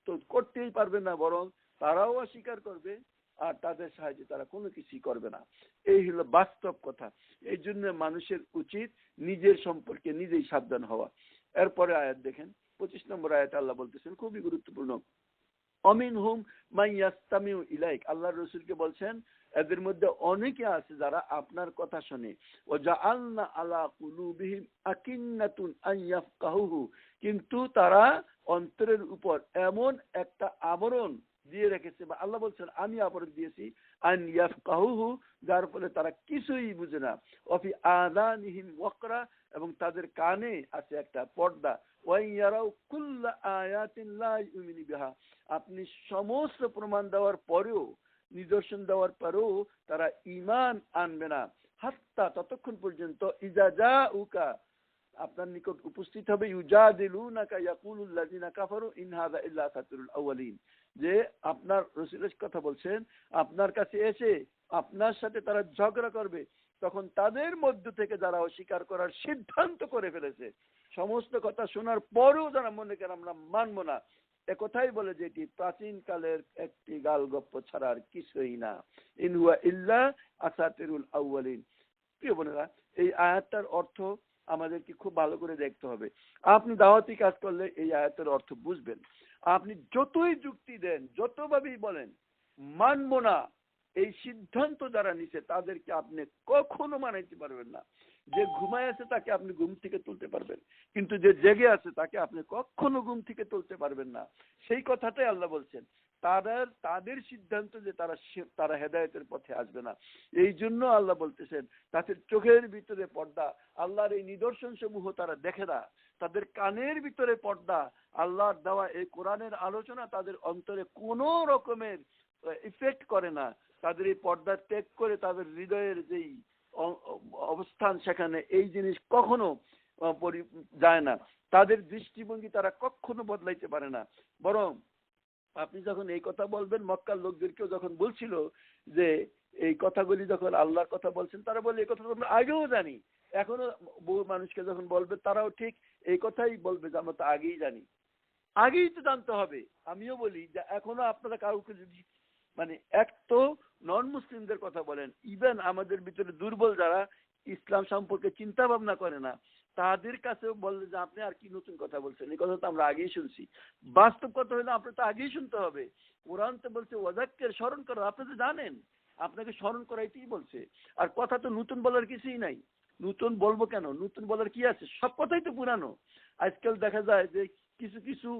তো করতেই পারবে না, বরং তারাও অস্বীকার করবে আর তাদের সাহায্যে তারা কোনো কিছুই করবে না। এই হলো বাস্তব কথা। এই জন্য মানুষের উচিত নিজের সম্পর্কে নিজেই সাবধান হওয়া। এরপরে আয়াত দেখেন, 25 নম্বর আয়াত আল্লাহ বলতেছেন, খুবই গুরুত্বপূর্ণ। অমিনহুম মান ইয়াস্তামিউ ইলাইক, আল্লাহর রাসূলকে বলছেন এদের মধ্যে অনেকে আছে যারা আপনার কথা শোনে, ও জাআলনা আলা কুলুবিহিম আকিন্নাতুন আন ইয়াফকাহুহু, কিন্তু তারা অন্তরের উপর এমন একটা আবরণ দিয়ে রেখেছে, বা আল্লাহ বলছেন আমি আবরণ দিয়েছি, আন ইয়াফকাহুহু, যার ফলে তারা কিছুই বুঝে না। অফি আযানিহিম ওয়াকরা, এবং তাদের কানে আছে একটা পর্দা। ওয়াই ইয়ারাউ কুল্লা আয়াতিন লা ইউমিনু বিহা, আপনি সমস্ত প্রমাণ দেওয়ার পরেও, নিদর্শন দেওয়ার পরেও তারা ঈমান আনবে না। হাত্তা, ততক্ষণ পর্যন্ত, ইজা জাউকা, আপনার নিকট উপস্থিত হবে, ইউজাদিলুনাকা ইয়াকুলুল্লাযিনা কাফারু ইন হাযা ইল্লা আসাতিরুল আউয়ালিন, যে আপনার রাসূলের কথা বলছেন, আপনার কাছে এসে আপনার সাথে তারা ঝগড়া করবে, তখন তাদের মধ্য থেকে যারা অস্বীকার করার সিদ্ধান্ত করে ফেলেছে, সমস্ত কথা শোনার পরেও যারা মনে করে আমরা মানবো না, একথাই বলে যে এটি প্রাচীন কালের একটি গালগপ্প ছাড়া আর কিছুই না। ইন হুয়া ইল্লা আসাতিরুল আউয়ালিন। প্রিয় বোনেরা, এই আয়াতটার অর্থ আমাদেরকে খুব ভালো করে দেখতে হবে। আপনি দাওয়াতি কাজ করলে এই আয়াতের অর্থ বুঝবেন। আপনি যতই যুক্তি দেন, যতভাবেই বলেন মানবো না, এই সিদ্ধান্ত যারা নিছে তাদেরকে আপনি কখনো মানাইতে পারবেন না। যে ঘুমায় আছে তাকে আপনি ঘুম থেকে তুলতে পারবেন, কিন্তু যে জেগে আছে তাকে আপনি কখনো ঘুম থেকে তুলতে পারবেন না। সেই কথাটাই আল্লাহ বলছেন, তাদের সিদ্ধান্ত যে তারা হেদায়েতের পথে আসবে না। এই জন্য আল্লাহ বলতেছেন তাদের চোখের ভিতরে পর্দা, আল্লাহর এই নিদর্শন সমূহ তারা দেখে না। তাদের কানের ভিতরে পর্দা, আল্লাহর দেওয়া এই কোরআনের আলোচনা তাদের অন্তরে কোনো রকমের ইফেক্ট করে না। তাদের এই পর্দা ত্যাগ করে তাদের হৃদয়ের যেই অবস্থান, সেখানে এই জিনিস কখনো যায় না। তাদের দৃষ্টিভঙ্গি তারা কখনো বদলাইতে পারে না। বরং আপনি যখন এই কথা বলবেন, মক্কার লোকদেরকেও যখন বলছিল যে এই কথাগুলি যখন আল্লাহর কথা বলছেন, তারা বলে এই কথা আমরা আগেও জানি। এখনো বহু মানুষকে যখন বলবে তারাও ঠিক এই কথাই বলবে যে আমরা তো আগেই জানি। আগেই তো জানতে হবে। আমিও বলি যে এখনো আপনারা কাউকে যদি এক তো নন মুসলিমদের কথা বলেন, ইভেন আমাদের ভিতরে দুর্বল যারা ইসলাম সম্পর্কে চিন্তা ভাবনা করে না, তাদের কাছেও বললে যে আপনি আর কি নতুন কথা বলছেন, এই কথা তো আমরা আগেই শুনছি। বাস্তব কথা হলে আপনার তো আগেই শুনতে হবে। কোরআন তো বলছে ওয়াজাক্কির, স্মরণ করো, আপনি তো জানেন, আপনাকে স্মরণ করাইতেই বলছে। আর কথা তো নতুন বলার কিছুই নাই। নতুন বলবো কেন? নতুন বলার কি আছে? সব কথাই তো পুরানো। আজকাল দেখা যায় যে কিছু কিছু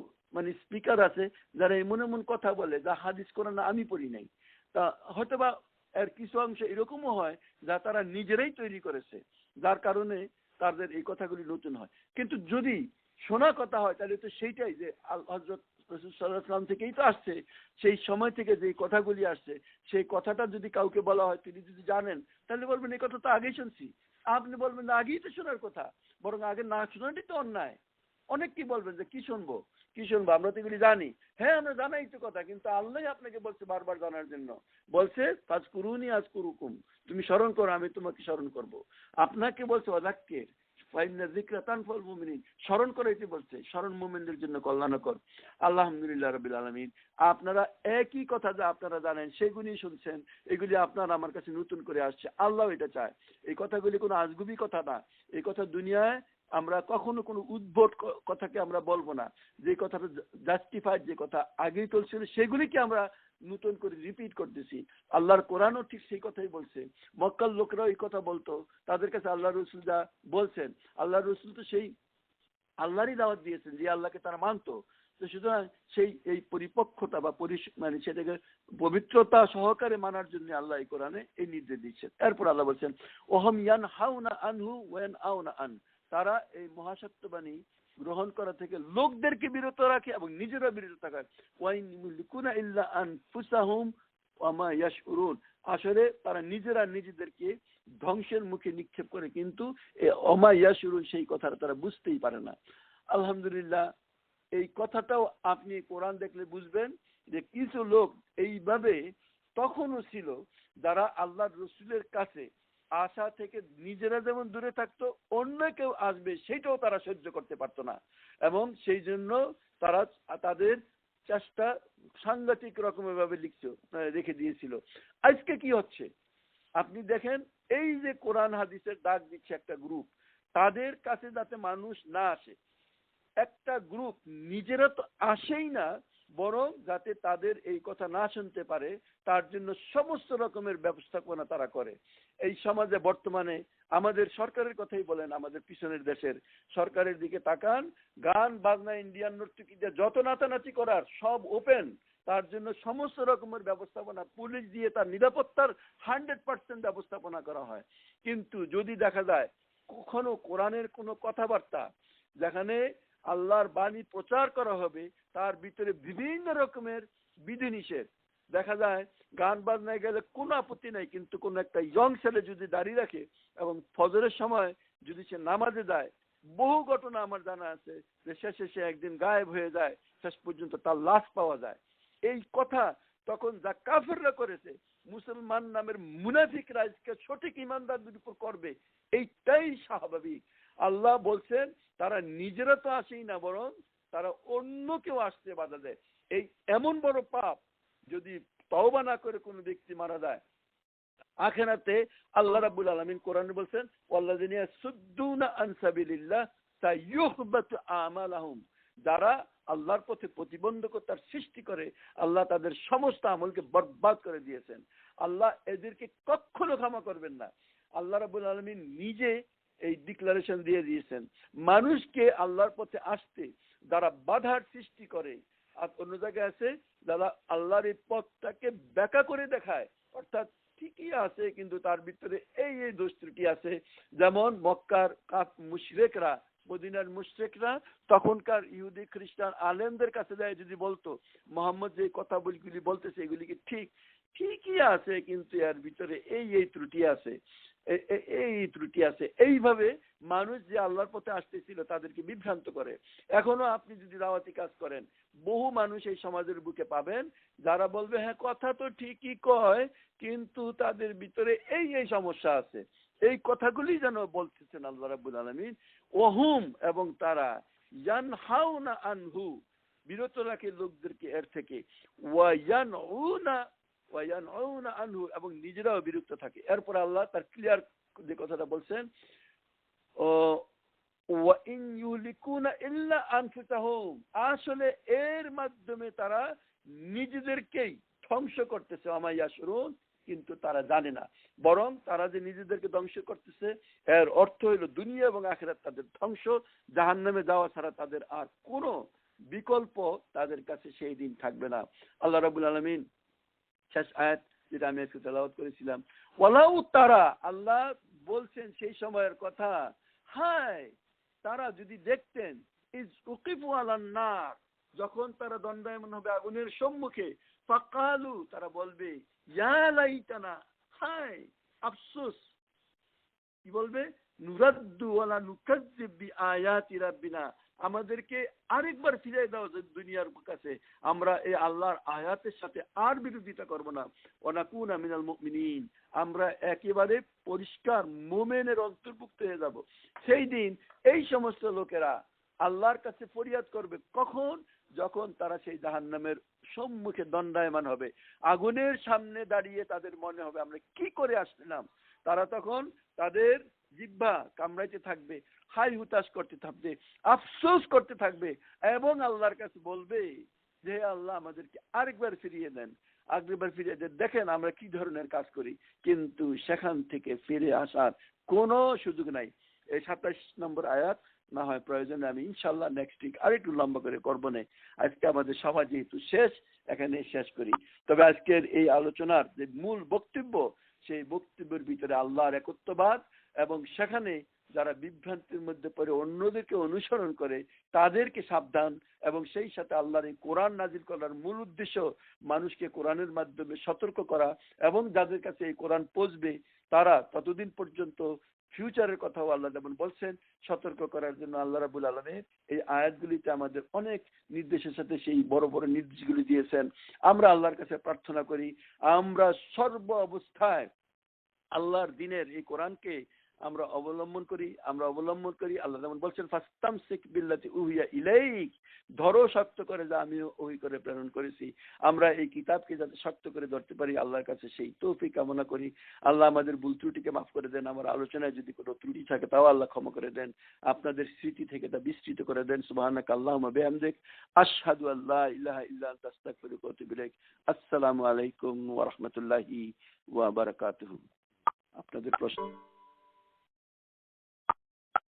স্পিকার আছে যারা এমন এমন কথা বলে যা হাদিস কোরআনে আমি পড়ি নাই। তা হয়তোবা এর কিছু অংশ এরকমও হয় যা তারা নিজেরাই তৈরি করেছে, যার কারণে তাদের এই কথাগুলি নতুন হয়। কিন্তু যদি শোনা কথা হয় তাহলে তো সেইটাই যে হযরত রাসূল সাল্লাল্লাহু আলাইহি ওয়াসাল্লাম থেকেই তো আসছে, সেই সময় থেকে যে কথাগুলি আসছে, সেই কথাটা যদি কাউকে বলা হয়, তিনি যদি জানেন, তাহলে বলবেন এই কথা তো আগেই শুনছি। আপনি বলবেন না আগেই তো শোনার কথা, বরং আগে না শোনাটাই তো অন্যায়। অনেক কি বলবেন যে কি শুনবো, আমরা তো এগুলি জানি। হ্যাঁ, আমরা জানাই তো কথা, কিন্তু আল্লাহ আপনাকে বলছে বারবার জানার জন্য, বলছে ফাজকুরুনি আযকুরুকুম, তুমি স্মরণ করো আমি তোমাকে স্মরণ করব। আপনাকে বলছে ওয়াযাক্কির ফাইন্না যিকরা তানফাউল মুমিনিন, স্মরণ করাইতে বলছে, স্মরণ মুমিনদের জন্য কল্যাণকর। আলহামদুলিল্লাহ রাব্বিল আলামিন। আপনারা একই কথা যা আপনারা জানেন সেগুলি শুনছেন, এগুলি আপনার আমার কাছে নতুন করে আসছে। আল্লাহ এটা চায়। এই কথাগুলি কোনো আজগুবি কথা না। এই কথা দুনিয়ায় আমরা কখনো কোনো উদ্ভট কথাকে আমরা বলবো না। যে কথাটা জাস্টিফাইড, যে কথা আগেই চলছিল, সেগুলিকে আমরা নতুন করে রিপিট করতেছি। আল্লাহর কোরআনও ঠিক সেই কথাই বলছে। মক্কার লোকরাও এই কথা বলতো, তাদের কাছে আল্লাহ রসুল যা বলছেন, আল্লাহ রসুল তো সেই আল্লাহরই দাওয়াত দিয়েছেন, যে আল্লাহকে তারা মানতো। তো সুতরাং সেই এই পরিপক্কতা বা সেটাকে পবিত্রতা সহকারে মানার জন্য আল্লাহ এই কোরআনে এই নির্দেশ দিচ্ছেন। এরপর আল্লাহ বলছেন ওহম ইয়ানহাউনা আনহু ওয়া ইয়ানআউনা আন, তারা এই মহাসত্যবাণী গ্রহণ করা থেকে লোকদেরকে বিরত রাখে এবং নিজেরা বিরত থাকে। ওয়াইন ইউলিকুনা ইল্লা আনফুসাহুম ওয়া মা ইয়াশউরুন, আসলে তারা নিজেরা নিজেদেরকে ধ্বংসের মুখে নিক্ষেপ করে, কিন্তু ওমা ইয়াশউরুন সেই কথাটা তারা বুঝতেই পারে না। আলহামদুলিল্লাহ, এই কথাটাও আপনি কোরআন দেখলে বুঝবেন যে কিছু লোক এইভাবে তখনও ছিল যারা আল্লাহর রসুলের কাছে আশা থেকে নিজেরা যেমন দূরে থাকতো, অন্য কেউ আসবে সেটাও তারা সহ্য করতে পারতো না, এবং সেই জন্য তারা তাদের চেষ্টা সাংঘাতিক রকমের ভাবে রেখে দিয়েছিল। আজকে কি হচ্ছে আপনি দেখেন, এই যে কোরআন হাদিসের ডাক দিচ্ছে একটা গ্রুপ, তাদের কাছে যাতে মানুষ না আসে, একটা গ্রুপ নিজেরা তো আসেই না, বরং যাতে তাদের এই কথা না শুনতে পারে তার জন্য সমস্ত রকমের ব্যবস্থাপনা তারা করে। এই সমাজে বর্তমানে আমাদের সরকারের কথাই বলেন, আমাদের পিছনের দেশের সরকারের দিকে তাকান, গান বাজনা ইন্ডিয়ান নর্তকীদের যত নাচানাচি করার সব ওপেন, তার জন্য সমস্ত রকমের ব্যবস্থাপনা পুলিশ দিয়ে তার নিরাপত্তার 100% ব্যবস্থাপনা করা হয়। কিন্তু যদি দেখা যায় কখনো কোরআনের কোনো কথাবার্তা যেখানে আল্লাহর বাণী প্রচার করা হবে তার ভিতরে বিভিন্ন রকমের বিধিনিষেধ দেখা যায়, গান বাজনায় গেলে কোনো আপত্তি নাই, কিন্তু কোন একটা ইয়ং ছেলে যদি দাঁড়িয়ে রাখে এবং ফজরের সময় যদি সে নামাজে যায়, বহু ঘটনা আমার জানা আছে যে শেষে সে একদিন গায়েব হয়ে যায়, শেষ পর্যন্ত তার লাশ পাওয়া যায়। এই কথা তখন যা কাফেররা করেছে, মুসলমান নামের মুনাফিকরা আজকে সঠিক ইমানদারদের উপর করবে, এইটাই স্বাভাবিক। আল্লাহ বলছেন তারা নিজেরা তো আসেই না, বরং তারা অন্য কেউ আসতে বাধা দেয়। এই এমন বড় পাপ যদি তওবা না করে কোনো ব্যক্তি মারা যায়, আখিরাতে আল্লাহ রাব্বুল আলামিন কোরআনে বলছেন ওয়াল্লাযিনা ইয়াসুদ্দুনা আন সাবিলিল্লাহ সাইয়ুহবাতু আমালাহুম, যারা আল্লাহর পথে প্রতিবন্ধকতার সৃষ্টি করে আল্লাহ তাদের সমস্ত আমলকে বরবাদ করে দিয়েছেন। আল্লাহ এদেরকে কখনো ক্ষমা করবেন না। আল্লাহ রাব্বুল আলামিন নিজে এই ডিক্লারেশন দিয়ে দিয়েছেন, মানুষকে আল্লাহর পথে আসতে যারা বাধার সৃষ্টি করে, আর অন্য জায়গায় আছে যারা আল্লাহর এই পথটাকে ব্যাখ্যা করে দেখায়, অর্থাৎ ঠিকই আছে কিন্তু তার ভিতরে এই দোষ ত্রুটি আছে। যেমন মক্কার মুশরিকরা, মদিনার মুশরিকরা তখনকার ইহুদি খ্রিস্টান আলেমদের কাছে যায় যদি বলতো মোহাম্মদ যে কথা বলগুলি বলতেছে এগুলি কি ঠিকই আছে কিন্তু এর ভিতরে এই ত্রুটি আছে, এই ত্রুটি আছে। এইভাবে মানুষ যে আল্লাহর পথে আসতেছিল তাদেরকে বিভ্রান্ত করে। এখনো আপনি যদি দাওয়াতি কাজ করেন, বহু মানুষ এই সমাজের বুকে পাবেন যারা বলবে হ্যাঁ কথা তো ঠিকই কয় কিন্তু তাদের ভিতরে এই সমস্যা আছে। এই কথাগুলি যেন বলতেছেন আল্লাহ রাব্বুল আলামিন, ওহুম এবং তারা ইয়ানহাউনা আনহু বিরত রাখে লোকদেরকে এর থেকে, ওয়ায়ানউনা আনহু এবং নিজেরাও বিরত থাকে। এরপর আল্লাহ তার ক্লিয়ার যে কথাটা বলছেন, ওয়া ইন ইউলিকুনা ইল্লা আনফুসাহুম, আসলে এর মাধ্যমে তারা নিজেদেরকেই ধ্বংস করতেছে, আমায়াশরুন, কিন্তু তারা জানে না। বরং তারা যে নিজেদেরকে ধ্বংস করতেছে এর অর্থ হইল দুনিয়া এবং আখিরাত তাদের ধ্বংস, জাহান্নামে যাওয়া ছাড়া তাদের আর কোনো বিকল্প তাদের কাছে সেই দিন থাকবে না। আল্লাহ রাব্বুল আলামিন শেষ আয়াত যেটা আমি আজকে তেলাওয়াত করেছিলাম, ওয়ালাউ তারা, আল্লাহ বলছেন সেই সময়ের কথা, হায় তারা যদি দেখতেন, ইজ উকিফু আলান নার, যখন তারা দণ্ডায়মান হবে আগুনের সম্মুখে, ফাকালু, তারা বলবে ইয়া লাইতানা, হায় আফসোস, কি বলবে, নুরাদ্দু ওয়ালা নুকাজ্জিব বিআয়াতি রাব্বিনা, আমাদেরকে আরেকবার ফিরিয়ে দাও দুনিয়ার কাছে, আমরা এই আল্লাহর আয়াতের সাথে আর বিরোধিতা করব না, ওয়া নাকুনা মিনাল মুমিনিন, আমরা একেবারে পরিষ্কার মুমিনের অন্তর্ভুক্ত হয়ে যাব। সেই দিন এই সমস্ত লোকেরা আল্লাহর কাছে ফরিয়াদ করবে, কখন, যখন তারা সেই জাহান্নামের সম্মুখে দণ্ডায়মান হবে, আগুনের সামনে দাঁড়িয়ে তাদের মনে হবে আমরা কি করে আসলাম। তারা তখন তাদের জিহ্বা কামড়াইতে থাকবে, হাই হুতাশ করতে থাকবে, আফসোস করতে থাকবে এবং আল্লাহর কাছে বলবে যে আল্লাহ আমাদেরকে আরেকবার ফিরিয়ে দেন, আরেকবার ফিরিয়ে দেন, দেখেন আমরা কি ধরনের কাজ করি। কিন্তু সেখান থেকে ফিরে আসার কোনো সুযোগ নাই। এই 27 নম্বর আয়াত না হয় প্রয়োজনে আমি ইনশাল্লাহ নেক্সট উইক আরেকটু লম্বা করে করবো না, আজকে আমাদের সভা যেহেতু শেষ, এখানে শেষ করি। তবে আজকের এই আলোচনার যে মূল বক্তব্য, সেই বক্তব্যের ভিতরে আল্লাহর একত্ববাদ এবং সেখানে যারা বিভ্রান্তির মধ্যে পড়ে অন্যদেরকে অনুসরণ করে তাদেরকে সাবধান, এবং সেই সাথে আল্লাহর এই কোরআন নাজিল করার মূল উদ্দেশ্য মানুষকে কোরআনের মাধ্যমে সতর্ক করা, এবং যাদের কাছে এই কোরআন পৌঁছবে তারা ততদিন পর্যন্ত ফিউচারের কথাও আল্লাহ যেমন বলছেন সতর্ক করার জন্য আল্লাহ রাব্বুল আলামিন এই আয়াতগুলিতে আমাদের অনেক নির্দেশের সাথে সেই বড় বড় নির্দেশগুলি দিয়েছেন। আমরা আল্লাহর কাছে প্রার্থনা করি আমরা সর্ব অবস্থায় আল্লাহর দিনের এই কোরআনকে আমরা অবলম্বন করি আল্লাহ যেমন বলছেন ফাস্তামসিক বিল্লাতি উহিয়া ইলাইক, ধরো শক্ত করে যা আমি ওহি করে প্রেরণ করেছি। আমরা এই কিতাবকে যাতে শক্ত করে ধরতে পারি আল্লাহর কাছে সেই তৌফিক কামনা করি। আল্লাহ আমাদের ভুল ত্রুটিকে মাফ করে দেন, আমার আলোচনায় যদি কোনো ত্রুটি থাকে তাও আল্লাহ ক্ষমা করে দেন, আপনাদের স্মৃতি থেকে তা বিস্তৃত করে দেন। সুবহানাকা আল্লাহুম্মা বিহামদিক আশহাদু আল্লা ইলাহা ইল্লা আনতা আস্তাগফিরুকা ওয়া আতুবু ইলাইক। আসসালামু আলাইকুম ওয়া রাহমাতুল্লাহি ওয়া বারাকাতুহু। আপনাদের প্রশ্ন?